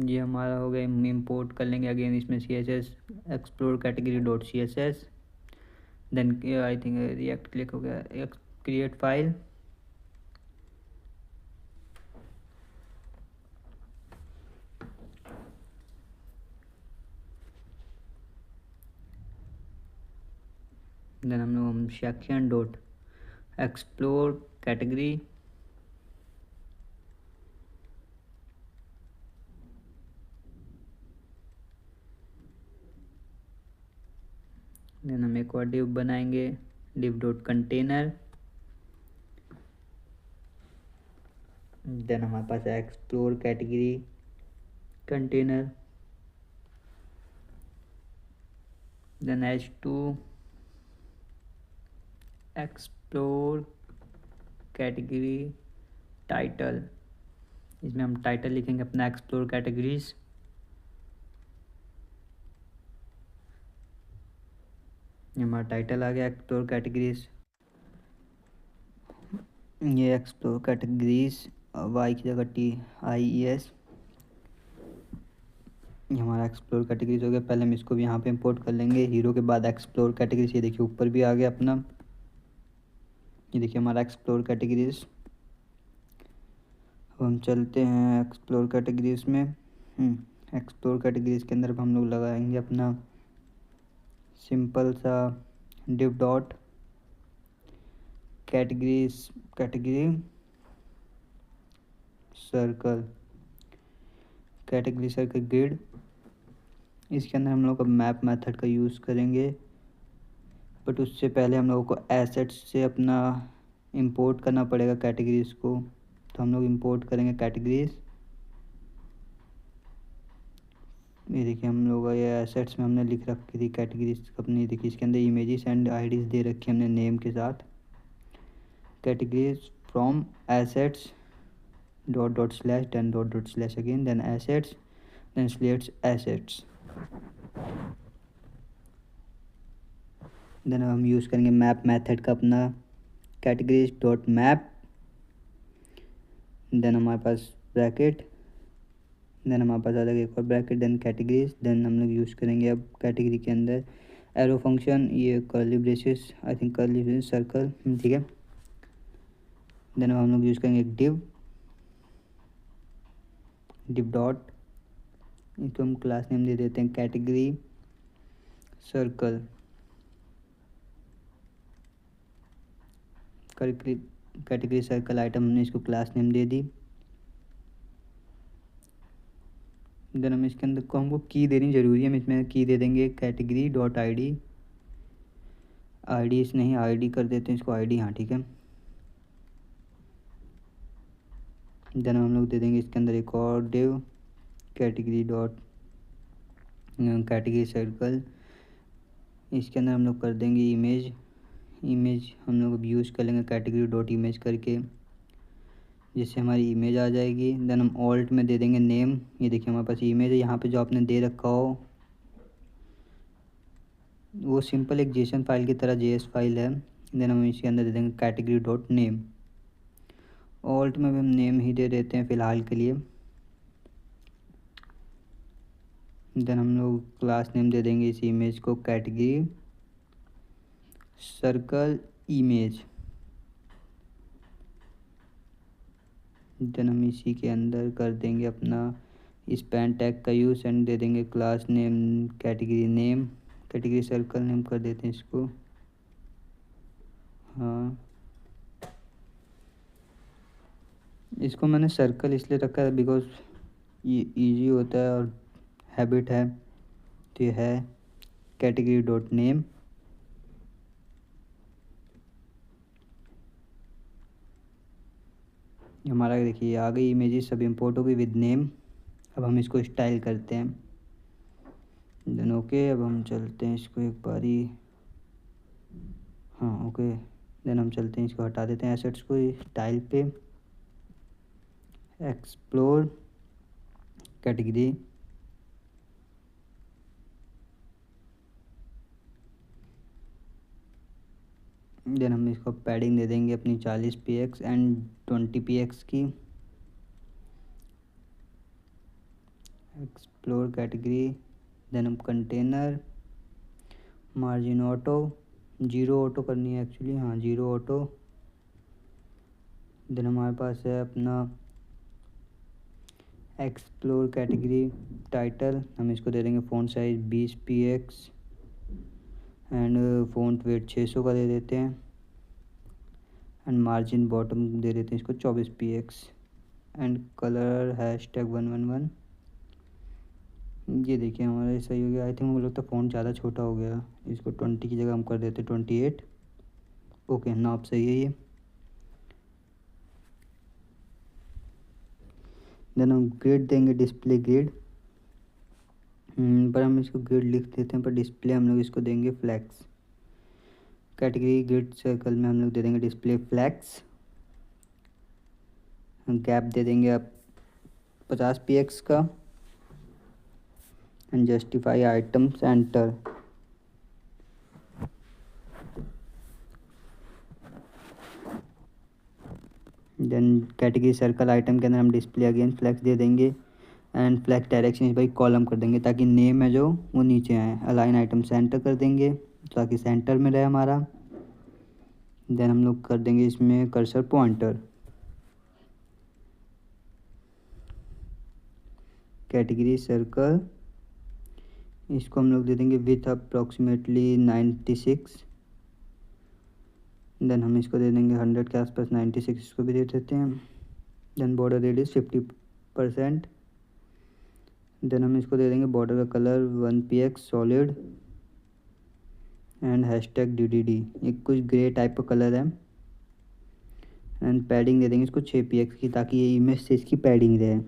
ये हमारा हो गया, इंपोर्ट कर लेंगे अगेन इसमें CSS explore category .css। Then I think react click हो गया, क्रिएट फाइल। देन हम section dot explore category, then हम एक और डिव बनाएंगे, डिव डॉट कंटेनर। देन हमारे पास है explore category container. Then H2 explore category title, इसमें हम टाइटल लिखेंगे अपना एक्सप्लोर कैटेगरीज। हमारा टाइटल आ गया एक्सप्लोर कैटेगरीज। ये एक्सप्लोर कैटेगरीज वाई की जगह TIES, ये हमारा एक्सप्लोर कैटेगरीज हो गया। पहले हम इसको भी यहाँ पे इंपोर्ट कर लेंगे, हीरो के बाद एक्सप्लोर कैटेगरीज। ये देखिए ऊपर भी आ गया अपना, ये देखिए हमारा एक्सप्लोर कैटेगरीज। अब हम चलते हैं एक्सप्लोर कैटेगरीज में। एक्सप्लोर कैटेगरीज के अंदर हम लोग लगाएंगे अपना सिंपल सा div dot category circle, category circle grid. इसके अंदर हम लोग मैप मेथड का यूज़ करेंगे, बट उससे पहले हम लोगों को एसेट्स से अपना इंपोर्ट करना पड़ेगा कैटेगरीज को। तो हम लोग इंपोर्ट करेंगे कैटेगरीज ये देखिए हम लोग ये एसेट्स में हमने लिख रखी थी कैटेगरीज अपनी। देखिए इसके अंदर इमेजेस एंड आईडीज दे रखी हमने नेम के साथ। Categories from assets dot dot slash then dot dot slash again then assets then slates assets. Then हम यूज़ करेंगे मैप मेथड का अपना कैटेगरीज डॉट मैप। देन हमारे पास ब्रैकेट, देन हमारे पास आ जाएगा एक और ब्रैकेट, देन कैटेगरीज। देन हम लोग यूज़ करेंगे अब कैटेगरी के अंदर एरो फंक्शन, ये curly braces, I think curly braces circle, ठीक है। देन हम लोग यूज़ करेंगे एक डिव डॉट, इसको हम क्लास नेम दे देते हैं category circle. Category circle item हमने इसको क्लास नेम दे दी। देन हम इसके अंदर को हमको की देनी ज़रूरी है, हम इसमें की दे देंगे कैटेगरी डॉट आईडी। आईडी नहीं आईडी कर देते हैं इसको आईडी, हाँ ठीक है। देन हम लोग दे देंगे इसके अंदर एक और div category dot category circle. इसके अंदर हम लोग कर देंगे इमेज। इमेज हम लोग अब यूज़ कर लेंगे कैटेगरी डॉट इमेज करके, जिससे हमारी इमेज आ जाएगी। देन हम ऑल्ट में दे देंगे नेम। ये देखिए हमारे पास इमेज है, यहाँ पे जो आपने दे रखा हो वो सिंपल एक जेसन फाइल की तरह जेएस फाइल है। देन हम इसके अंदर दे देंगे कैटेगरी डॉट नेम। ऑल्ट में भी हम नेम ही दे देते हैं फ़िलहाल के लिए। देन हम लोग क्लास नेम दे देंगे इस इमेज को कैटेगरी सर्कल इमेज। देन हम इसी के अंदर कर देंगे अपना स्पैन टैग का यूज़ एंड दे देंगे class name category name, category circle name कर देते हैं इसको, हाँ। इसको मैंने सर्कल इसलिए रखा है बिकॉज ये इजी होता है और हैबिट है, तो ये है कैटेगरी डॉट नेम। हमारा देखिए आ गई इमेजेस सब इंपोर्ट हो गई विद नेम। अब हम इसको स्टाइल करते हैं। देन ओके, अब हम चलते हैं इसको एक बारी, हाँ ओके। देन हम चलते हैं इसको हटा देते हैं एसेट्स को स्टाइल पे, एक्सप्लोर कैटेगरी। देन हम इसको पैडिंग दे देंगे अपनी 40 px एंड 20 px की। एक्सप्लोर कैटेगरी, देन हम container margin auto, zero auto करनी है एक्चुअली, हाँ जीरो ऑटो। देन हमारे पास है अपना एक्सप्लोर कैटेगरी टाइटल, हम इसको दे देंगे font size 20 px and font weight 600 का दे देते हैं एंड मार्जिन बॉटम दे देते हैं इसको 24 px एंड कलर #111। ये देखिए हमारा सही हो गया। आई थिंक मुझे लगता है फ़ॉन्ट ज़्यादा छोटा हो गया, इसको 20 की जगह हम कर देते 28। ओके नाप सही है ये। देन हम ग्रिड देंगे डिस्प्ले ग्रिड, पर हम इसको ग्रिड लिख देते हैं पर डिस्प्ले हम लोग इसको देंगे फ्लैक्स। कैटेगरी ग्रिड सर्कल में हम लोग दे देंगे डिस्प्ले फ्लैक्स। गैप दे देंगे आप 50 px का and justify items center. Then category circle item के अंदर हम डिस्प्ले अगेन फ्लैक्स दे देंगे एंड फ्लैक्स डायरेक्शन इस भाई कॉलम कर देंगे ताकि नेम है जो वो नीचे आए। अलाइन आइटम सेंटर कर देंगे ताकि सेंटर में रहे हमारा। देन हम लोग कर देंगे इसमें कर्सर पॉइंटर। कैटेगरी सर्कल, इसको हम लोग दे देंगे विथ अप्रॉक्सीमेटली 96। देन हम इसको दे देंगे 100 के आसपास 96, इसको भी दे देते हैं। Then border radius 50%। देन हम इसको दे देंगे बॉर्डर का colour 1 px solid and #DDD, ये कुछ ग्रे टाइप का कलर है। एंड पैडिंग दे देंगे इसको 6 px की ताकि ये इमेज से इसकी पैडिंग रहे।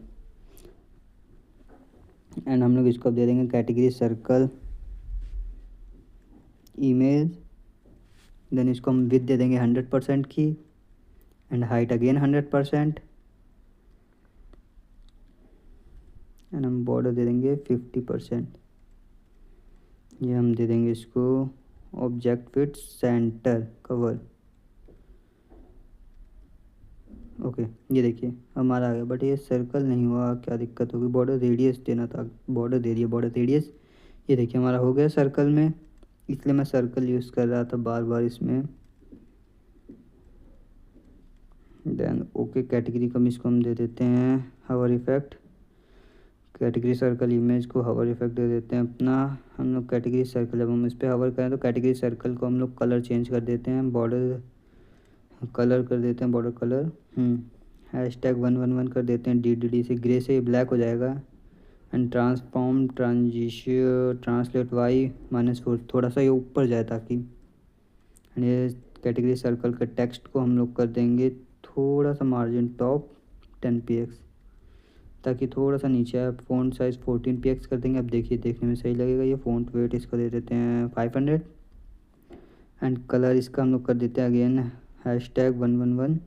एंड हम लोग इसको अब दे देंगे कैटेगरी सर्कल इमेज। देन इसको हम विड्थ दे देंगे 100% की एंड हाइट अगेन 100%। एंड हम बॉर्डर दे देंगे 50%। ये हम दे देंगे इसको object fit centre cover. Okay ये देखिए हमारा आ गया, बट ये सर्कल नहीं हुआ, क्या दिक्कत होगी? बॉर्डर रेडियस देना था, बॉर्डर दे दिया बॉर्डर रेडियस। ये देखिए हमारा हो गया सर्कल में, इसलिए मैं सर्कल यूज़ कर रहा था बार बार इसमें। देन ओके कैटेगरी को इसको हम दे देते हैं हवर इफेक्ट। कैटेगरी सर्कल इमेज को हवर इफेक्ट दे देते हैं अपना हम लोग। कैटेगरी सर्कल जब हम इस पर हवर करें तो कैटेगरी सर्कल को हम लोग कलर चेंज कर देते हैं, बॉर्डर कलर कर देते हैं, बॉर्डर कलर #111 कर देते हैं। DDD से ग्रे से ब्लैक हो जाएगा। And transform transition translate Y-4 थोड़ा सा ये ऊपर जाए ताकि। एंड ये कैटेगरी सर्कल के टेक्स्ट को हम लोग कर देंगे थोड़ा सा मार्जिन टॉप 10 px ताकि थोड़ा सा नीचे आए। फ़ॉन्ट साइज़ 14 px कर देंगे। अब देखिए देखने में सही लगेगा ये। फ़ॉन्ट वेट इसको दे देते हैं 500। एंड कलर इसका हम लोग कर देते हैं अगेन #111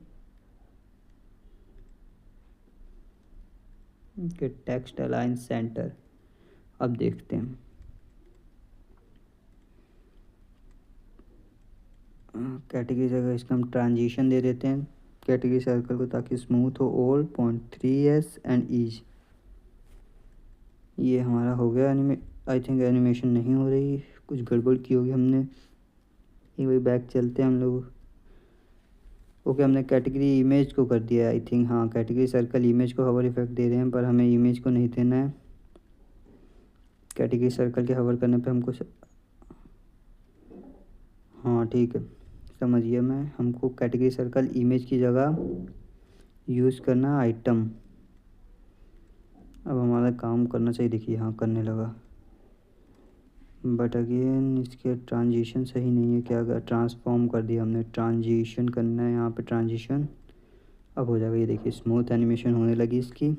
के टेक्स्ट अलाइन सेंटर। अब देखते हैं कैटेगरी सर्कल, इसका हम ट्रांजिशन दे देते हैं कैटेगरी सर्कल को ताकि स्मूथ हो। All 0.3s and ease. ये हमारा हो गया आई थिंक एनिमेशन नहीं हो रही, कुछ गड़बड़ की होगी हमने। ये वही बैक चलते हैं हम लोग। ओके हमने कैटेगरी इमेज को कर दिया आई थिंक। हाँ कैटेगरी सर्कल इमेज को हवर इफेक्ट दे रहे हैं, पर हमें इमेज को नहीं देना है। कैटेगरी सर्कल के हवर करने पे हमको हाँ ठीक है समझ गया मैं। हमको कैटेगरी सर्कल इमेज की जगह यूज़ करना आइटम। अब हमारा काम करना चाहिए। देखिए हाँ करने लगा, बट अगेन इसके ट्रांजिशन सही नहीं है। क्या अगर ट्रांसफॉर्म कर दिया हमने, ट्रांजिशन करना है यहाँ पे ट्रांजिशन। अब हो जाएगा। ये देखिए स्मूथ एनिमेशन होने लगी इसकी।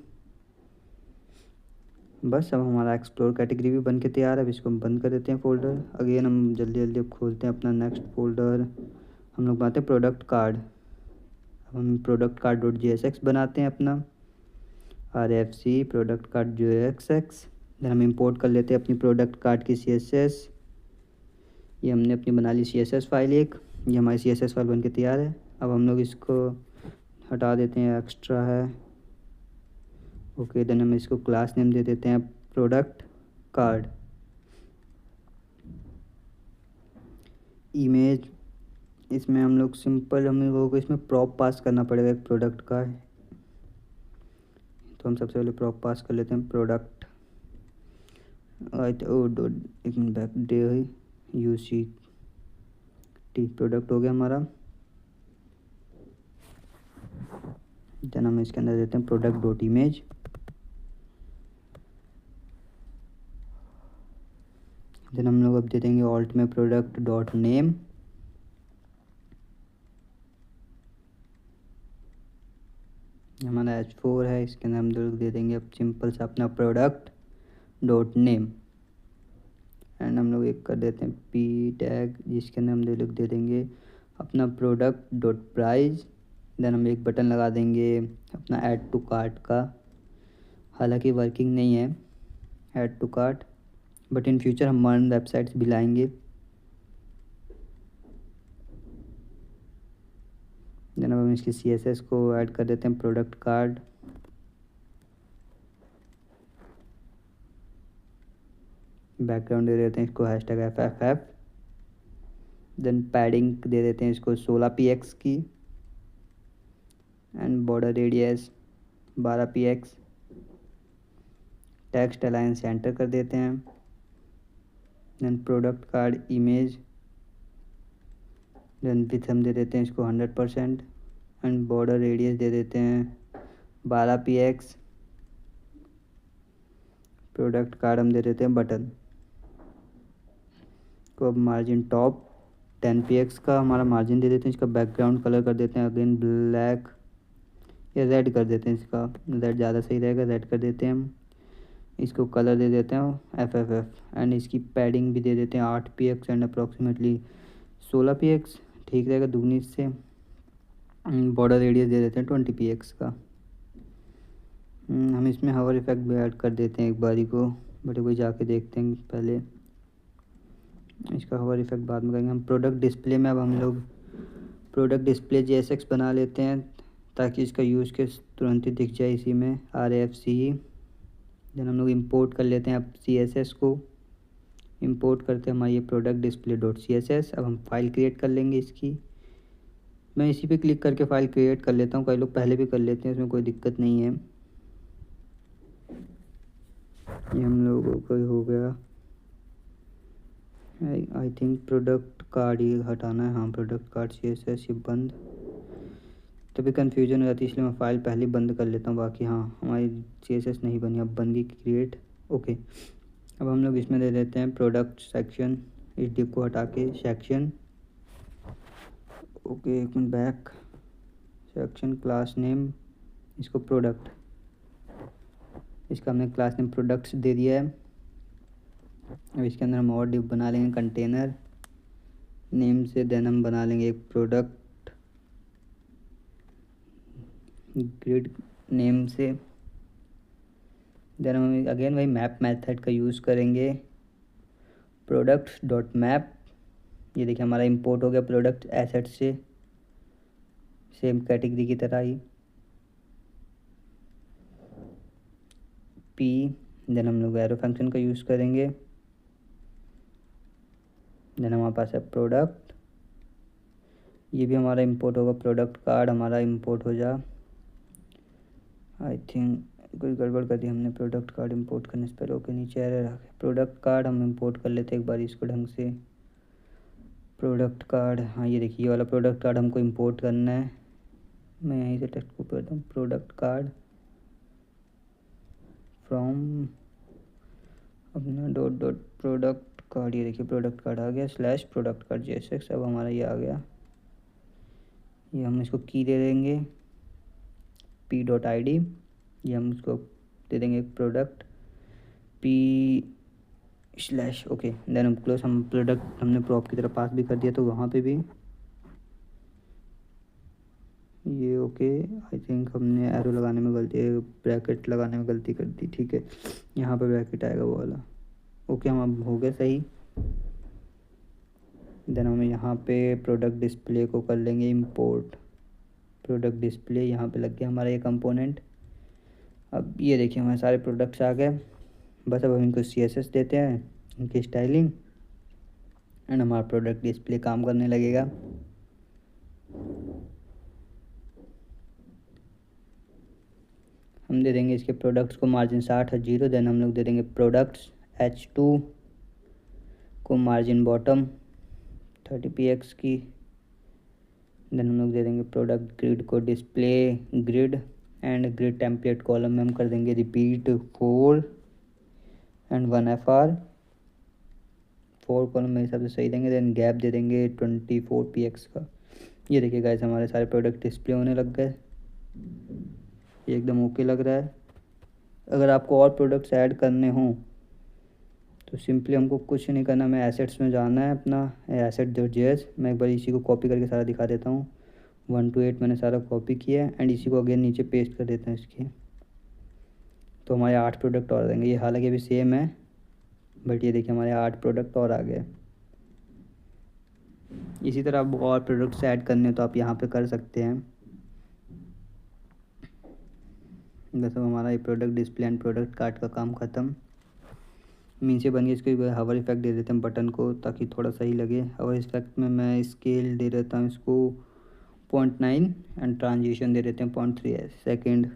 बस अब हमारा एक्सप्लोर कैटेगरी भी बन के तैयार है। अब इसको हम बंद कर देते हैं फ़ोल्डर। अगेन हम जल्दी जल्दी अब खोलते हैं अपना नेक्स्ट फ़ोल्डर। हम लोग बनाते हैं प्रोडक्ट कार्ड। अब हम प्रोडक्ट कार्ड .jsx बनाते हैं अपना RFC product card .jsx। Then हम इंपोर्ट कर लेते हैं अपनी प्रोडक्ट कार्ड की CSS। ये हमने अपनी बना ली CSS फाइल एक। ये हमारी CSS फाइल बन के तैयार है। अब हम लोग इसको हटा देते हैं, एक्स्ट्रा है। ओके देन हम इसको क्लास नेम दे देते हैं प्रोडक्ट कार्ड। इमेज इसमें हम लोग सिंपल हम लोगों को इसमें प्रॉप पास करना पड़ेगा एक प्रोडक्ट का। तो हम सबसे पहले प्रॉप पास कर लेते हैं प्रोडक्ट एक मिनट बैक UCT प्रोडक्ट हो गया हमारा। देन हम इसके अंदर देते हैं प्रोडक्ट.इमेज। देन हम लोग अब दे देंगे ऑल्ट में प्रोडक्ट.नेम। हमारा H4 है, इसके अंदर हम लोग दे देंगे अब सिंपल सा अपना प्रोडक्ट.नेम। एंड हम लोग एक कर देते हैं P टैग जिसके अंदर हम लोग दे देंगे अपना प्रोडक्ट.प्राइस। देन हम एक बटन लगा देंगे अपना ऐड टू कार्ट का। हालांकि वर्किंग नहीं है add to cart, but in future हम मॉडर्न वेबसाइट्स भी लाएंगे। देन अब हम इसकी CSS को ऐड कर देते हैं प्रोडक्ट कार्ड। बैकग्राउंड दे देते हैं इसको #FFF। देन पैडिंग दे देते हैं इसको 16 px की। And border radius 12 px। Text align center कर देते हैं। Then product card image. Then with हम दे देते हैं इसको 100%। एंड बॉर्डर रेडियस दे देते हैं 12 px। प्रोडक्ट कार्ड हम दे देते हैं बटन को। अब मार्जिन टॉप 10 px का हमारा मार्जिन दे देते हैं। इसका बैकग्राउंड कलर कर देते हैं अगेन ब्लैक या रेड कर देते हैं। इसका रेड ज़्यादा सही रहेगा, रेड कर देते हैं हम। इसको कलर दे देते हैं FFF एंड इसकी पैडिंग भी दे देते हैं 8 px एंड अप्रॉक्सीमेटली 16 px, ठीक रहेगा दुगनी इससे। बॉर्डर रेडियस दे देते हैं 20 px का। हम इसमें हवर इफेक्ट भी ऐड कर देते हैं एक बारी को, बट कोई जाके देखते हैं पहले, इसका हवर इफेक्ट बाद में करेंगे। हम प्रोडक्ट डिस्प्ले में अब हम लोग प्रोडक्ट डिस्प्ले JSX बना लेते हैं ताकि इसका यूज़ के तुरंत ही दिख जाए इसी में RFCE। देन हम लोग इंपोर्ट कर लेते हैं अब CSS को, इंपोर्ट करते हैं हमारा ये प्रोडक्ट डिस्प्ले डॉट CSS। अब हम फाइल क्रिएट कर लेंगे इसकी, मैं इसी पे क्लिक करके फ़ाइल क्रिएट कर लेता हूँ, कई लोग पहले भी कर लेते हैं, इसमें कोई दिक्कत नहीं है। ये हम लोगों को हो गया, आई थिंक प्रोडक्ट कार्ड ये हटाना है। हाँ प्रोडक्ट कार्ड CSS ये बंद, तभी कन्फ्यूजन हो जाती है, इसलिए मैं फ़ाइल पहले ही बंद कर लेता हूँ। बाकी हाँ हमारी CSS नहीं बनी, अब बन गई क्रिएट, ओके। अब हम लोग इसमें दे देते हैं प्रोडक्ट सेक्शन, इस डिप को हटा के सेक्शन, ओके एक minute back, section class name इसको प्रोडक्ट, इसका हमने क्लास नेम प्रोडक्ट्स दे दिया है। अब इसके अंदर हम और डिप बना लेंगे कंटेनर नेम से, देन हम बना लेंगे एक प्रोडक्ट ग्रिड नेम से, देन हम अगेन वही मैप मेथड का यूज़ करेंगे प्रोडक्ट्स डॉट मैप। ये देखिए हमारा इंपोर्ट हो गया प्रोडक्ट एसेट से, सेम कैटेगरी की तरह ही P। देन हम लोग एरो फंक्शन का यूज़ करेंगे, देन हमारे पास है प्रोडक्ट, ये भी हमारा इंपोर्ट होगा, प्रोडक्ट कार्ड हमारा इंपोर्ट हो जा, आई थिंक कोई गड़बड़ कर दी हमने प्रोडक्ट कार्ड इंपोर्ट करने से पहले, ओके नीचे एरर आ गया। प्रोडक्ट कार्ड हम इंपोर्ट कर लेते हैं एक बार इसको ढंग से, प्रोडक्ट कार्ड, हाँ ये देखिए ये वाला प्रोडक्ट कार्ड हमको इंपोर्ट करना है। मैं यहीं से टेक्स्ट को करता हूँ प्रोडक्ट कार्ड फ्रॉम अपना डॉट डॉट प्रोडक्ट कार्ड, ये देखिए प्रोडक्ट कार्ड आ गया स्लैश प्रोडक्ट कार्ड JSX। अब हमारा ये आ गया, ये हम इसको की दे देंगे P.id, ये हम इसको दे देंगे product P slash, okay then हम क्लोज। हम प्रोडक्ट हमने प्रॉप की तरफ पास भी कर दिया तो वहाँ पे भी ये ओके। आई थिंक हमने एरो लगाने में गलती, ब्रैकेट लगाने में गलती कर दी, ठीक है यहाँ पे ब्रैकेट आएगा वो वाला, ओके हम अब हो गए सही। देन हम यहाँ पे प्रोडक्ट डिस्प्ले को कर लेंगे इंपोर्ट, प्रोडक्ट डिस्प्ले यहाँ पे लग गया हमारा ये कंपोनेंट। अब ये देखिए हमारे सारे प्रोडक्ट्स आ गए, बस अब हम इनको CSS देते हैं, इनकी स्टाइलिंग, एंड हमारा प्रोडक्ट डिस्प्ले काम करने लगेगा। हम दे देंगे इसके प्रोडक्ट्स को मार्जिन 60 है 0, देन हम लोग दे देंगे प्रोडक्ट्स H2 को मार्जिन बॉटम 30 px की, देन हम लोग दे देंगे प्रोडक्ट ग्रिड को display grid and grid template column में हम कर देंगे रिपीट 4 एंड 1 FR, 4 कॉलम मेरे हिसाब से सही देंगे। देन गैप दे देंगे 24 px का। ये देखिए गाइस हमारे सारे प्रोडक्ट डिस्प्ले होने लग गए, ये एकदम ओके लग रहा है। अगर आपको और प्रोडक्ट्स ऐड करने हों तो सिंपली हमको कुछ नहीं करना, मैं एसेट्स में जाना है अपना asset.js, मैं एक बार इसी को कॉपी करके सारा दिखा देता हूँ। 1 to 8 मैंने सारा कॉपी किया है एंड इसी को अगेन नीचे पेस्ट कर देते हैं इसके, तो हमारे 8 प्रोडक्ट और आ जाएंगे। ये हालांकि अभी सेम है बट ये देखिए हमारे 8 प्रोडक्ट और आ गए। इसी तरह आप और प्रोडक्ट्स ऐड करने तो आप यहाँ पे कर सकते हैं। बस अब हमारा ये product display and product card का काम ख़त्म। मीन से बन गया, इसको हवर इफेक्ट दे देते हैं बटन को ताकि थोड़ा सही लगे। हवर इफेक्ट में मैं स्केल दे देता हूँ इसको 0.9 एंड ट्रांजिशन दे देते हैं 0.3 सेकेंड।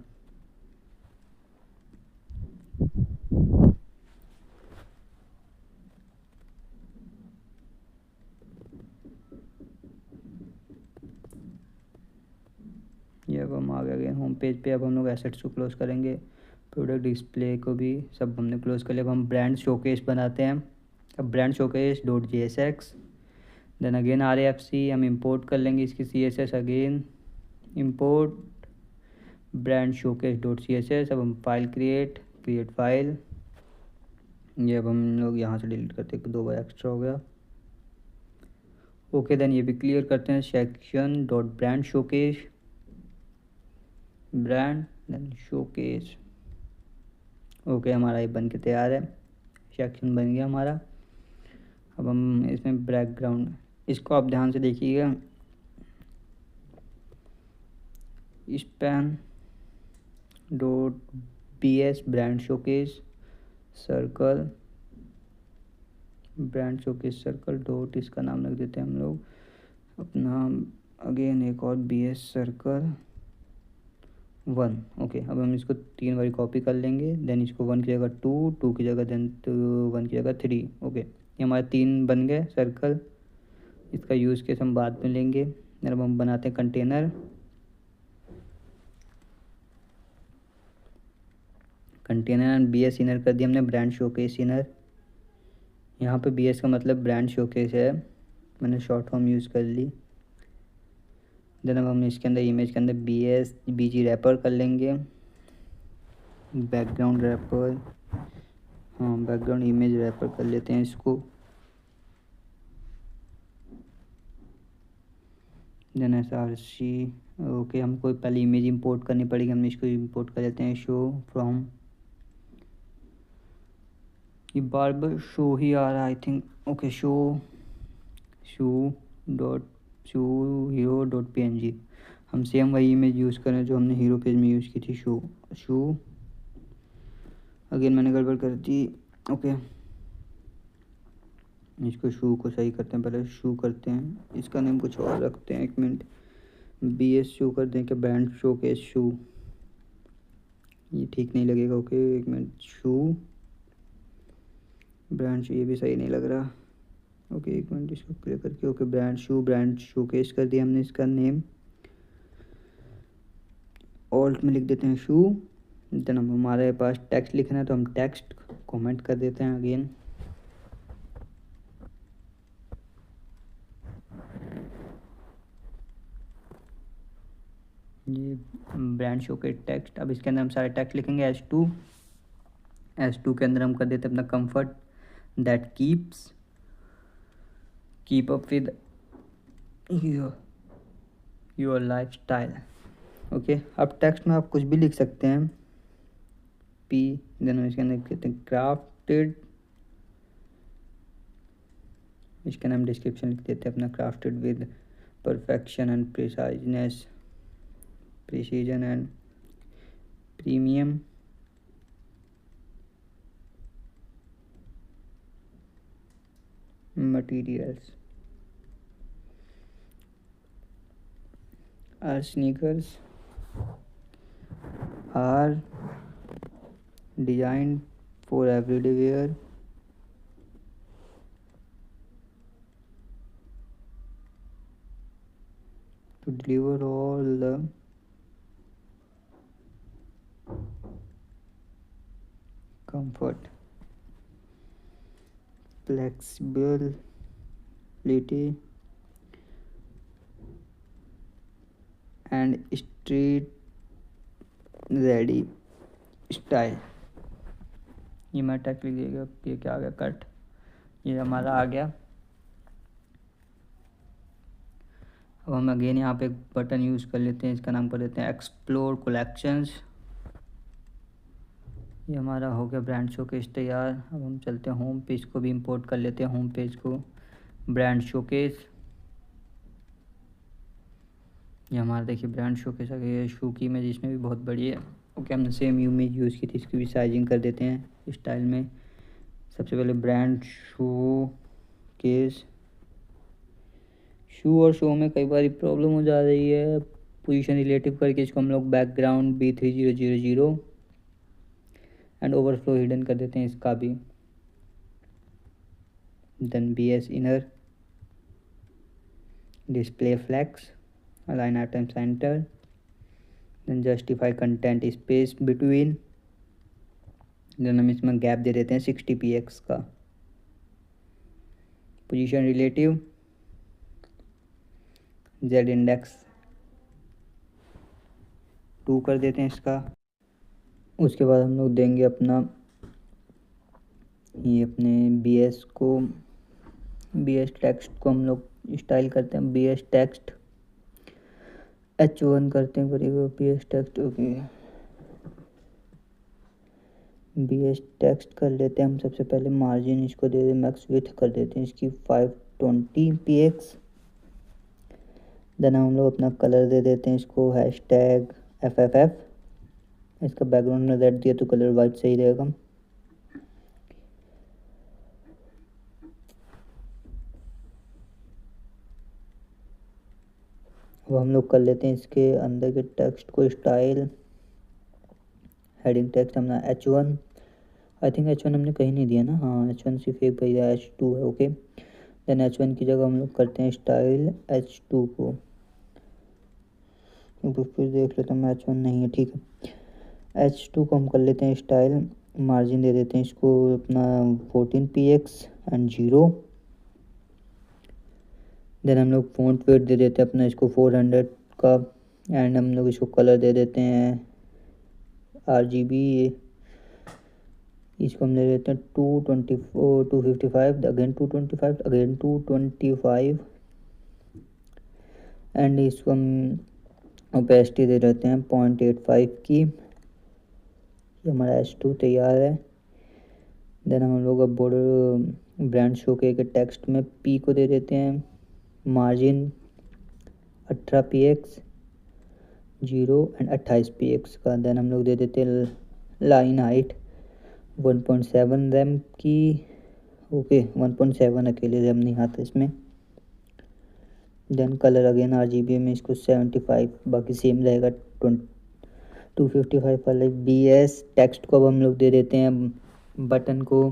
ये अब हम आ गए होम पेज पे। अब हम लोग एसेट्स को क्लोज करेंगे, प्रोडक्ट डिस्प्ले को भी सब हमने क्लोज कर लिया। अब हम ब्रांड शोकेस बनाते हैं। अब brand showcase dot JSX, then again RFC हम इंपोर्ट कर लेंगे इसकी CSS, again import brand showcase dot CSS। अब हम फाइल क्रिएट फाइल, ये अब हम लोग यहाँ से डिलीट करते हैं, 2 बार एक्स्ट्रा हो गया। ओके देन ये भी क्लियर करते हैं, section dot brand showcase, brand then showcase. Okay हमारा ये बन के तैयार है, सेक्शन बन गया हमारा। अब हम इसमें बैकग्राउंड, इसको आप ध्यान से देखिएगा, span dot B S brand showcase circle, brand showcase circle dot, इसका नाम रख देते हैं हम लोग अपना, अगेन एक और बी एस सर्कल 1। ओके अब हम इसको 3 बार कॉपी कर लेंगे, देन इसको 1 की जगह 2, 2 की जगह देन 1 की जगह 3। ओके ये हमारे 3 बन गए सर्कल। इसका यूज़ केस हम बाद में लेंगे। अब हम बनाते हैं container, container B S inner कर दिया हमने, ब्रांड शोकेस इनर। यहाँ पे बी एस का मतलब ब्रांड शोकेस है, मैंने शॉर्ट फॉर्म यूज़ कर ली। देन अब हम इसके अंदर इमेज के अंदर B S B G wrapper कर लेंगे, बैकग्राउंड रैपर, हाँ बैकग्राउंड इमेज रैपर कर लेते हैं इसको। Then S R C, okay हमको पहले इमेज इंपोर्ट करनी पड़ेगी, हम इसको इंपोर्ट कर लेते हैं, शो फ्रॉम, ये बार बार शो ही आ रहा है I think. Okay show show dot show hero dot P N G, हम सेम वही इमेज यूज़ करें जो हमने हीरो पेज में यूज़ की थी, शो शो, अगेन मैंने गड़बड़ कर दी। ओके इसको शू को सही करते हैं, पहले शू करते हैं, इसका नेम कुछ और रखते हैं, 1 मिनट, बी एस शू कर दें कि ब्रांड शो के शू, ये ठीक नहीं लगेगा। ओके 1 मिनट, शू ब्रांड शू, ये भी सही नहीं लग रहा। ओके 1 मिनट इसको क्लियर करके, ओके ब्रांड शू केस कर दिया हमने, इसका नेम ऑल्ट में लिख देते हैं शू। देन हम हमारे पास टेक्स्ट लिखना है तो हम टेक्स्ट कमेंट कर देते हैं अगेन, ये ब्रांड शो के टेक्स्ट। अब इसके अंदर हम सारे टेक्स्ट लिखेंगे, एस टू के अंदर हम कर देते हैं अपना comfort that keep up with your life style. Okay अब टेक्स्ट में आप कुछ भी लिख सकते हैं, पी, देन हम इसके अंदर कहते हैं क्राफ्टेड, इसका नाम डिस्क्रिप्शन लिख देते हैं अपना, crafted with perfection and precision and premium materials, our sneakers are designed for everyday wear, to deliver all the comfort, flexibility and street ready style. ये मैं टैग लिख देगा, ये क्या आ गया, कट, ये हमारा आ गया। अब हम अगेन यहाँ पे एक बटन यूज़ कर लेते हैं, इसका नाम कर देते हैं एक्सप्लोर कलेक्शंस। ये हमारा हो गया ब्रांड शोकेस तैयार। अब हम चलते हैं होम पेज को भी इंपोर्ट कर लेते हैं, होम पेज को ब्रांड शोकेस, ये हमारा देखिए ब्रांड शोकेस आ गया। शू की इमेज इसमें भी बहुत बड़ी है। ओके हमने सेम इमेज यूज़ की थी, इसकी भी साइजिंग कर देते हैं स्टाइल में। सबसे पहले ब्रांड शू केस, शू और शो में कई बार प्रॉब्लम हो जा रही है, पोजीशन रिलेटिव करके इसको हम लोग background B3000 and overflow hidden कर देते हैं इसका भी। Then BS inner, display flex, align item center, then justify content space between, then हम इसमें गैप दे देते हैं 60 px का। पोजीशन रिलेटिव जेड इंडेक्स 2 कर देते हैं इसका। उसके बाद हम लोग देंगे अपना ये अपने बी एस टेक्स्ट को हम लोग स्टाइल करते हैं, बी एस टेक्स्ट H1 करते हैं, करेगा B S text. Okay, B S text कर लेते हैं हम। सबसे पहले मार्जिन इसको दे दें, मैक्स विड्थ कर देते हैं इसकी 520 px। देन हम लोग अपना कलर दे देते हैं इसको #FFF। इसका बैकग्राउंड में रेड दिया तो कलर वाइट सही रहेगा। अब हम लोग कर लेते हैं इसके अंदर के टेक्स्ट को स्टाइल। हेडिंग टेक्स्ट हमने H1, आई थिंक H1 हमने कहीं नहीं दिया ना, हाँ H1 सिर्फ एक भैया H2 है। ओके, देन H1 की जगह हम लोग करते हैं स्टाइल H2 को। फिर देख लेते हैं H1 नहीं है, ठीक है। H2 को हम कर लेते हैं स्टाइल, मार्जिन दे देते हैं इसको अपना 14 px एंड 0। देन हम लोग फ़ॉन्ट वेट दे देते हैं अपना इसको 400 का, एंड हम लोग इसको कलर दे देते हैं RGB। इसको हम ले लेते हैं 224 255, अगेन 225, अगेन 225, एंड इसको हम ओपेसिटी दे देते हैं 0.85 की। ये हमारा H2 तैयार है। देन हम लोग अब बॉर्डर ब्रांड शो के टेक्स्ट में P को दे देते हैं मार्जिन 18 px 0 एंड 28 px का। देन हम लोग दे देते हैं लाइन हाइट 1.7 रैम की। ओके, 1.7 अकेले रैम नहीं आता इसमें। देन कलर अगेन RGB में इसको 75, बाकी सेम रहेगा 255 वाले। BS टेक्स्ट को अब हम लोग दे देते हैं, बटन को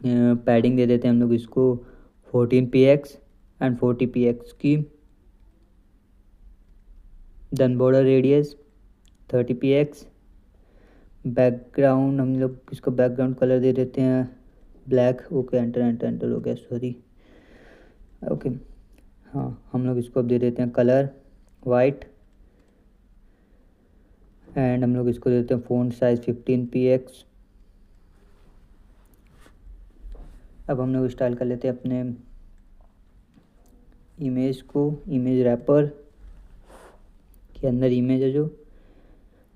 पैडिंग दे देते हैं हम लोग इसको 14 px एंड 40 px की। Then border radius 30 px। Background हम लोग इसको बैकग्राउंड कलर दे देते हैं ब्लैक। ओके, एंटर हो गया, सॉरी। ओके, हाँ, हम लोग इसको अब दे देते हैं कलर वाइट, एंड हम लोग इसको देते हैं फ़ॉन्ट साइज 15 px। अब हम लोग स्टाइल कर लेते हैं अपने इमेज को, इमेज रैपर के अंदर इमेज है जो।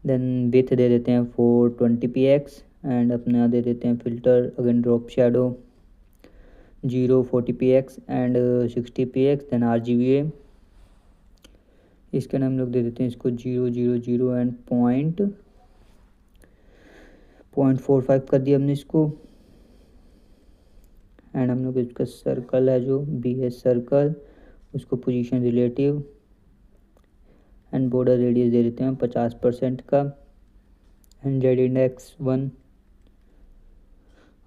देन विथ दे देते हैं 420 px, एंड अपना दे देते हैं filter again drop shadow 0 40 px and 60 px। Then RGBA इसके नाम हम लोग दे देते हैं इसको 000 एंड 0.45 कर दिया हमने इसको। एंड हम लोग इसका सर्कल है जो BS सर्कल, उसको position relative and border radius दे देते हैं 50% का, एंड Z इंडेक्स 1।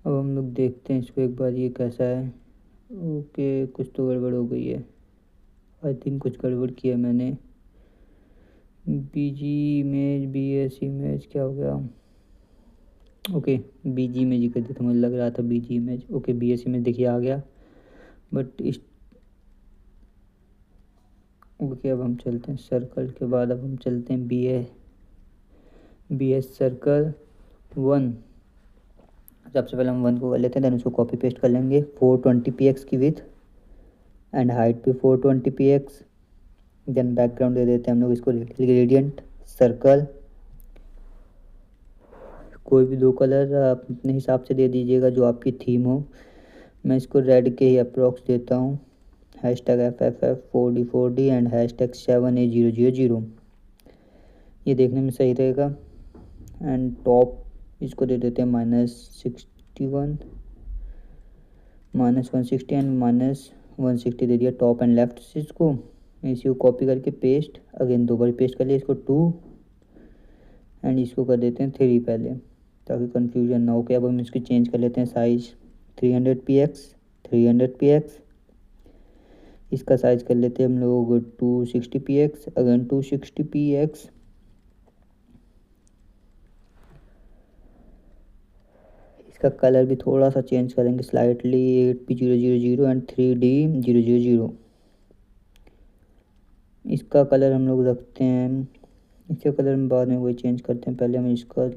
अब हम लोग देखते हैं इसको एक बार ये कैसा है। ओके, कुछ तो गड़बड़ हो गई है, आई थिंक कुछ गड़बड़ किया मैंने। BG इमेज BS इमेज क्या हो गया। ओके, BG इमेज ही कर दिया था, मुझे लग रहा था BG image. Okay, BS image देखिए आ गया, बट इस ओके। अब हम चलते हैं सर्कल के बाद, अब हम चलते हैं BS सर्कल 1। सबसे पहले हम 1 को कर लेते हैं, देन उसको कॉपी पेस्ट कर लेंगे 420 px की विथ एंड हाइट भी 420 px। देन बैकग्राउंड दे देते हैं हम लोग इसको ग्रेडियंट सर्कल, कोई भी 2 कलर आप अपने हिसाब से दे दीजिएगा जो आपकी थीम हो। मैं इसको रेड के ही अप्रॉक्स देता हूँ, #FFF 4D एंड #7A000। ये देखने में सही रहेगा। एंड टॉप इसको दे देते हैं -61 -160 एंड -160 दे दिया टॉप एंड लेफ्ट से। इसको इसी को कॉपी करके पेस्ट अगेन 2 बार पेस्ट कर लिया इसको 2, एंड इसको कर देते हैं 3 पहले ताकि कन्फ्यूजन ना हो। के अब हम इसकी चेंज कर लेते हैं साइज़ 300 px। इसका साइज़ कर लेते हैं हम लोग 260 px, अगेन 260 px। इसका कलर भी थोड़ा सा चेंज करेंगे स्लाइटली 8p000 एंड 3D000। इसका कलर हम लोग रखते हैं, इसका कलर हम बाद में वही चेंज करते हैं। पहले हम इसका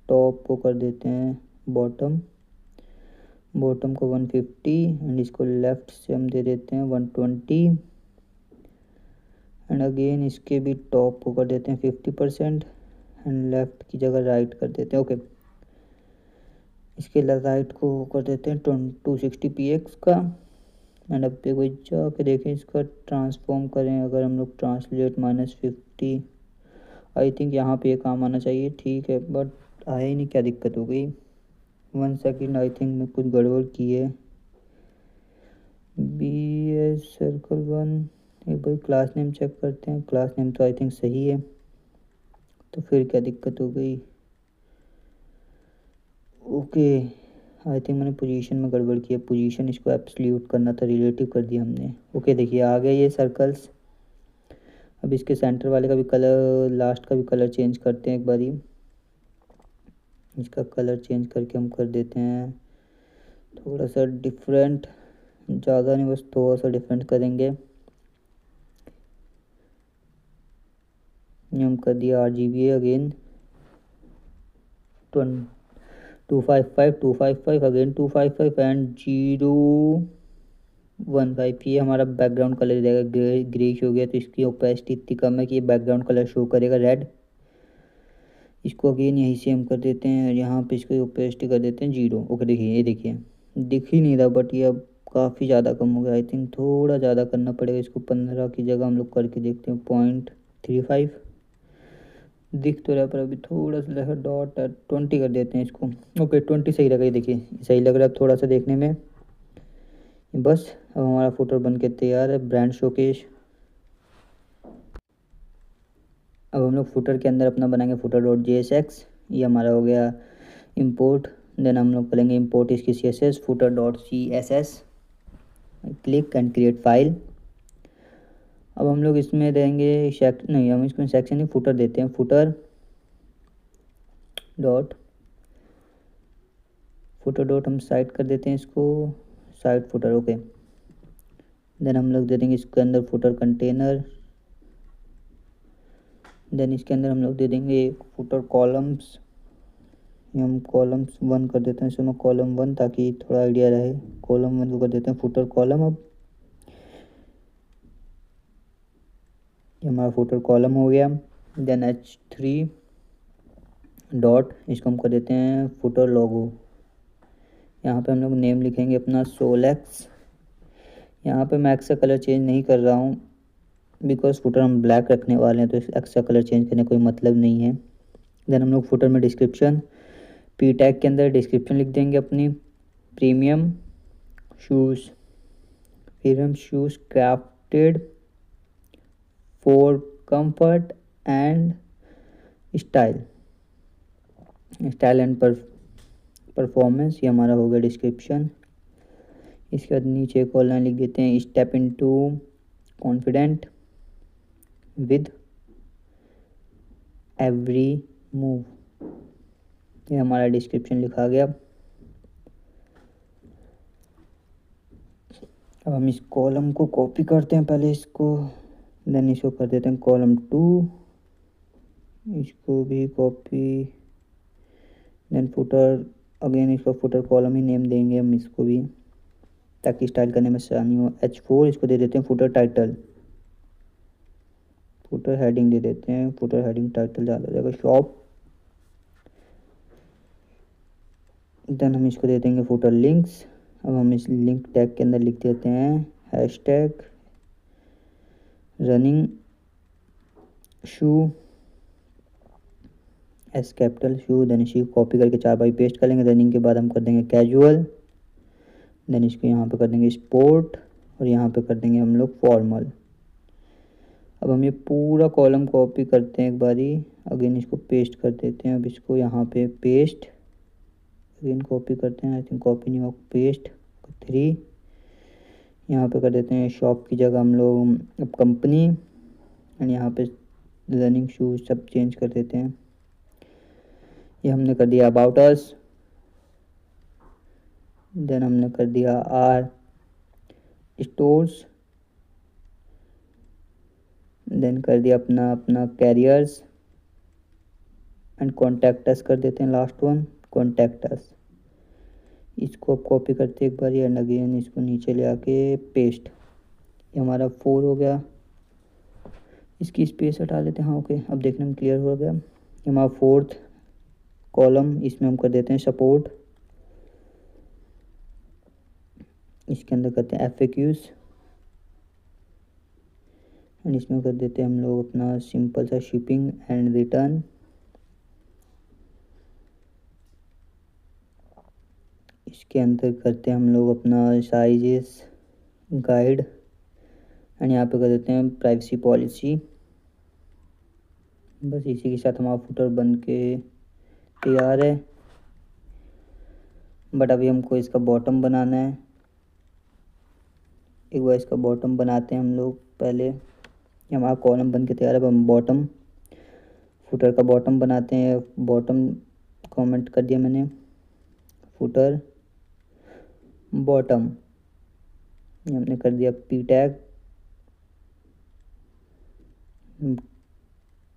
टॉप को कर देते हैं बॉटम बॉटम को 150 एंड इसको लेफ़्ट से हम दे देते हैं 120 एंड अगेन इसके भी टॉप को कर देते हैं 50% एंड लेफ़्ट की जगह राइट कर देते हैं। ओके, इसके राइट को कर देते हैं 260px का एंड अब पे कोई जाके देखें इसका ट्रांसफॉर्म करें। अगर हम लोग ट्रांसलेट -50, आई थिंक यहाँ पे ये काम आना चाहिए, ठीक है, बट आया ही नहीं, क्या दिक्कत हो गई। 1 सेकेंड, आई थिंक मैं कुछ गड़बड़ की है। BS सर्कल 1, एक बार क्लास नेम चेक करते हैं। क्लास नेम तो आई थिंक सही है, तो फिर क्या दिक्कत हो गई। ओके, आई थिंक मैंने पोजीशन में गड़बड़ की है। पोजीशन इसको एब्सोल्यूट करना था, रिलेटिव कर दिया हमने। ओके, देखिए आ गए ये सर्कल्स। अब इसके सेंटर वाले का भी कलर, लास्ट का भी कलर चेंज करते हैं एक बारी। इसका कलर चेंज करके हम कर देते हैं थोड़ा सा डिफरेंट, ज़्यादा नहीं, बस थोड़ा सा डिफरेंट करेंगे। हम कर दिया RGB अगेन 255 अगेन 255 एंड 015। ये हमारा बैकग्राउंड कलर देगा, ग्रेइश हो गया, तो इसकी ओपेसिटी इतनी कम है कि ये बैकग्राउंड कलर शो करेगा रेड। इसको अगेन यहीं से हम कर देते हैं, यहाँ पे इसको ओपेसिटी कर देते हैं 0। ओके, देखिए, ये देखिए दिख ही नहीं रहा, बट ये अब काफ़ी ज़्यादा कम हो गया। आई थिंक थोड़ा ज़्यादा करना पड़ेगा इसको, 15 की जगह हम लोग करके देखते हैं 0.35। दिख तो रहा है पर अभी थोड़ा सा लगा, डॉट 20 कर देते हैं इसको। ओके, 20 सही लगा, ये देखिए सही लग रहा है थोड़ा सा देखने में। बस अब हमारा फुटर बन के तैयार है, ब्रांड शोकेस। अब हम लोग फुटर के अंदर अपना बनाएंगे footer.jsx। ये हमारा हो गया इंपोर्ट। देन हम लोग करेंगे इंपोर्ट इसकी CSS footer.css, click and create file. अब हम लोग इसमें देंगे नहीं, हम इसमें सेक्शन नहीं, फुटर देते हैं, फुटर डॉट हम साइड कर देते हैं इसको, साइड फुटर। ओके, देन हम लोग दे देंगे इसके अंदर फुटर कंटेनर। देन इसके अंदर हम लोग दे देंगे फुटर कॉलम्स। हम कॉलम्स 1 कर देते हैं, इसमें कॉलम 1, ताकि थोड़ा आइडिया रहे। कॉलम 1 को कर देते हैं फुटर कॉलम। अब ये हमारा फुटर कॉलम हो गया। देन H3 डॉट, इसको हम कर देते हैं फुटर लोगो। यहाँ पे हम लोग नेम लिखेंगे अपना सोलेक्स। यहाँ पे मैं एक्स्ट्रा कलर चेंज नहीं कर रहा हूँ, बिकॉज फुटर हम ब्लैक रखने वाले हैं, तो एक्स्ट्रा कलर चेंज करने कोई मतलब नहीं है। देन हम लोग फुटर में डिस्क्रिप्शन, P टैग के अंदर डिस्क्रिप्शन लिख देंगे अपनी, प्रीमियम शूज़, फिर हम shoes crafted for comfort and style and performance. ये हमारा हो गया डिस्क्रिप्शन। इसके बाद नीचे एक और लाइन लिख देते हैं, step into confident with every move. ये हमारा डिस्क्रिप्शन लिखा गया। अब हम इस कॉलम को कॉपी करते हैं पहले इसको, देन इसको कर देते हैं कॉलम 2, इसको भी कॉपी। देन फुटर, अगेन इसको फुटर कॉलम ही नेम देंगे हम इसको भी, ताकि स्टाइल करने में आसानी हो। H4 इसको दे देते हैं फुटर टाइटल। फुटर हेडिंग दे देते हैं, फुटर हेडिंग टाइटल ज़्यादा हो जाएगा, शॉप। देन हम इसको दे देंगे फुटर लिंक्स। अब हम इस लिंक टैग के अंदर लिख देते हैं hashtag running shoe, S capital शू। देन इसी कॉपी करके 4 बाई पेस्ट कर लेंगे। रनिंग के बाद हम कर देंगे कैजुअल। देन इसको यहाँ पे कर देंगे स्पोर्ट, और यहाँ पे कर देंगे हम लोग फॉर्मल। अब हम ये पूरा कॉलम कॉपी करते हैं एक बारी, अगेन इसको पेस्ट कर देते हैं। अब इसको यहाँ पे पेस्ट, अगेन कॉपी करते हैं, आई थिंक कॉपी नहीं होगा, पेस्ट 3। यहाँ पे कर देते हैं शॉप की जगह हम लोग अब कंपनी, एंड यहाँ पे रनिंग शूज सब चेंज कर देते हैं। ये हमने कर दिया अबाउट अस। देन हमने कर दिया आर स्टोर्स। देन कर दिया अपना अपना कैरियर्स एंड कॉन्टैक्ट अस कर देते हैं, लास्ट वन कॉन्टैक्ट अस। इसको अब कॉपी करते एक बार एंड अगेन इसको नीचे ले आके पेस्ट। ये हमारा 4 हो गया। इसकी स्पेस हटा लेते हैं। हाँ ओके, अब देखने में क्लियर हो गया। ये हमारा 4th कॉलम, इसमें हम कर देते हैं सपोर्ट। इसके अंदर करते हैं FAQs एंड इसमें कर देते हैं हम लोग अपना सिंपल सा शिपिंग एंड रिटर्न। इसके अंदर करते हैं हम लोग अपना साइजेस गाइड एंड यहाँ पे कर देते हैं प्राइवेसी पॉलिसी। बस इसी के साथ हमारा फुटर बन के तैयार है। बट अभी हमको इसका बॉटम बनाना है। एक बार इसका बॉटम बनाते हैं हम लोग पहले। ये हमारा कॉलम बन के तैयार है। अब हम बॉटम, फुटर का बॉटम बनाते हैं। बॉटम कमेंट कर दिया मैंने, फुटर बॉटम, ये हमने कर दिया P टैग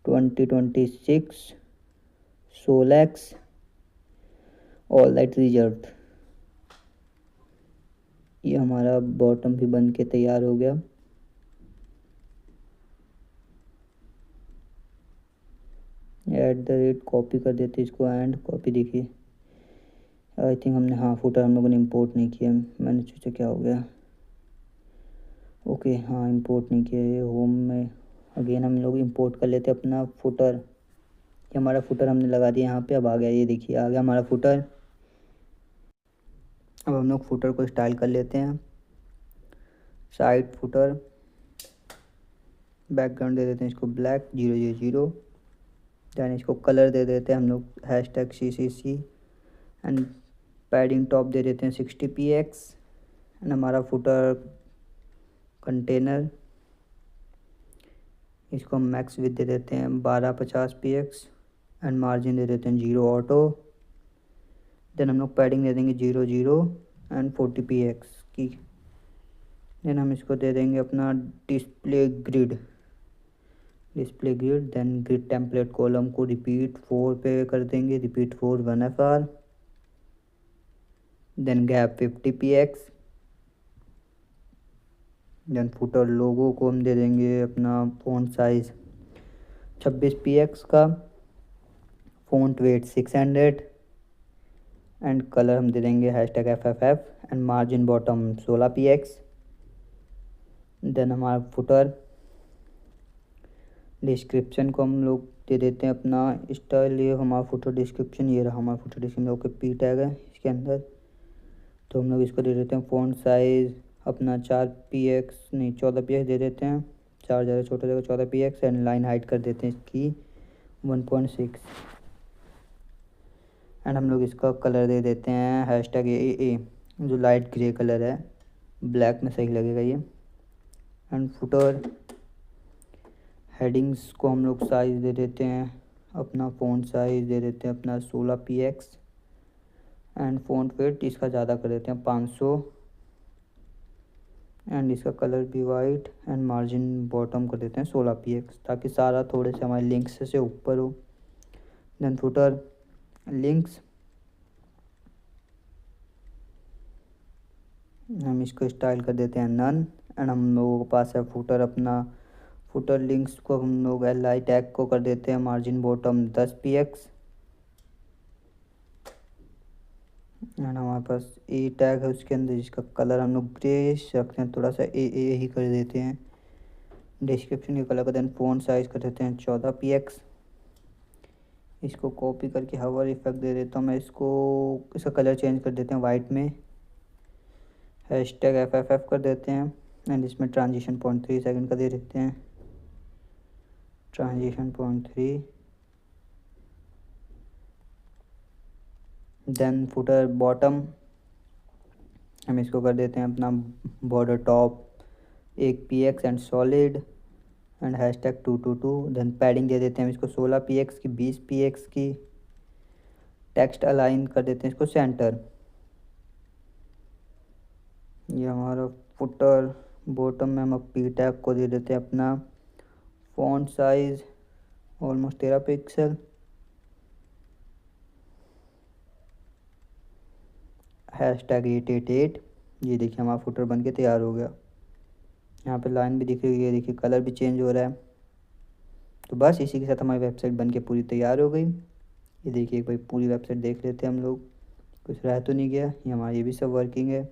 2026 सोलैक्स ऑल दैट रिजर्व। ये हमारा बॉटम भी बन के तैयार हो गया। @ कॉपी कर देते इसको एंड कॉपी। देखिए आई थिंक हमने, हाँ फुटर हम लोगों ने इंपोर्ट नहीं किया। मैंने सोचा क्या हो गया। ओके हाँ, इंपोर्ट नहीं किया है। होम में अगेन हम लोग इंपोर्ट कर लेते अपना फुटर। ये हमारा फुटर हमने लगा दिया यहाँ पे। अब आ गया, ये देखिए आ गया हमारा फुटर। अब हम लोग फुटर को स्टाइल कर लेते हैं। साइड फुटर, बैकग्राउंड दे देते हैं इसको ब्लैक 000। दैन इसको कलर दे देते हैं हम लोग #CCC एंड पैडिंग टॉप दे देते हैं 60px। एंड हमारा फुटर कंटेनर, इसको हम मैक्स विथ दे देते हैं 1250px एंड मार्जिन दे देते हैं 0 ऑटो। देन हम लोग पैडिंग दे देंगे 00 एंड 40px की। देन हम इसको दे देंगे अपना display grid. Then grid template column को रिपीट 4 पे कर देंगे, repeat 4 1FR। Then gap 50px। Then footer logo को हम दे देंगे अपना फ़ॉन्ट साइज़ 26px का, फ़ॉन्ट वेट 600 एंड कलर हम दे देंगे #FFF and margin bottom 16px। Then हमारा फुटर डिस्क्रिप्शन को हम लोग दे देते हैं अपना स्टाइल। ये हमारा फुटर डिस्क्रिप्शन, ये रहा हमारा footer description. Okay P tag है इसके अंदर, तो हम लोग इसको दे देते हैं फ़ॉन्ट साइज़ अपना 4px नहीं 14px दे देते हैं। 4 ज़्यादा छोटा जगह 14px एंड लाइन हाइट कर देते हैं इसकी 1.6 एंड हम लोग इसका कलर दे देते हैं #AA जो लाइट ग्रे कलर है, ब्लैक में सही लगेगा ये। एंड फुटर हेडिंग्स को हम लोग साइज़ दे देते हैं अपना, फ़ॉन्ट साइज़ दे देते हैं अपना 16px एंड फ़ॉन्ट वेट इसका ज़्यादा कर देते हैं 500 एंड इसका कलर भी वाइट एंड मार्जिन बॉटम कर देते हैं 16px ताकि सारा थोड़े से हमारे लिंक्स से ऊपर हो। देन फुटर लिंक्स, हम इसको स्टाइल कर देते हैं नन एंड हम लोगों के पास है फुटर अपना। फुटर लिंक्स को हम लोग LI टैग को कर देते हैं मार्जिन बॉटम 10px एंड हमारे पास A टैग है उसके अंदर जिसका कलर हम लोग ग्रे रखते हैं, थोड़ा सा AA ही कर देते हैं डिस्क्रिप्शन के कलर का। देन फ़ॉन्ट साइज़ कर देते हैं 14px। इसको कॉपी करके हवर इफेक्ट दे देता हूँ मैं इसको, इसका कलर चेंज कर देते हैं वाइट में, #FFF कर देते हैं एंड इसमें ट्रांजिशन 0.3 सेकंड का दे देते हैं, ट्रांजिशन 0.3। देन फुटर बॉटम, हम इसको कर देते हैं अपना border top 1px and solid and #222। Then padding दे देते हैं हम इसको 16px की 20px की। टेक्स्ट अलाइन कर देते हैं इसको सेंटर। ये हमारा फुटर बॉटम में हम P टैग को दे देते हैं अपना फ़ॉन्ट साइज़ ऑलमोस्ट 13 पिक्सल, #888। ये देखिए हमारा फुटर बन के तैयार हो गया। यहाँ पे लाइन भी दिख रही है, देखिए कलर भी चेंज हो रहा है। तो बस इसी के साथ हमारी वेबसाइट बन के पूरी तैयार हो गई। ये देखिए एक बार पूरी वेबसाइट देख लेते हैं हम लोग, कुछ रह तो नहीं गया। ये हमारा ये भी सब वर्किंग है।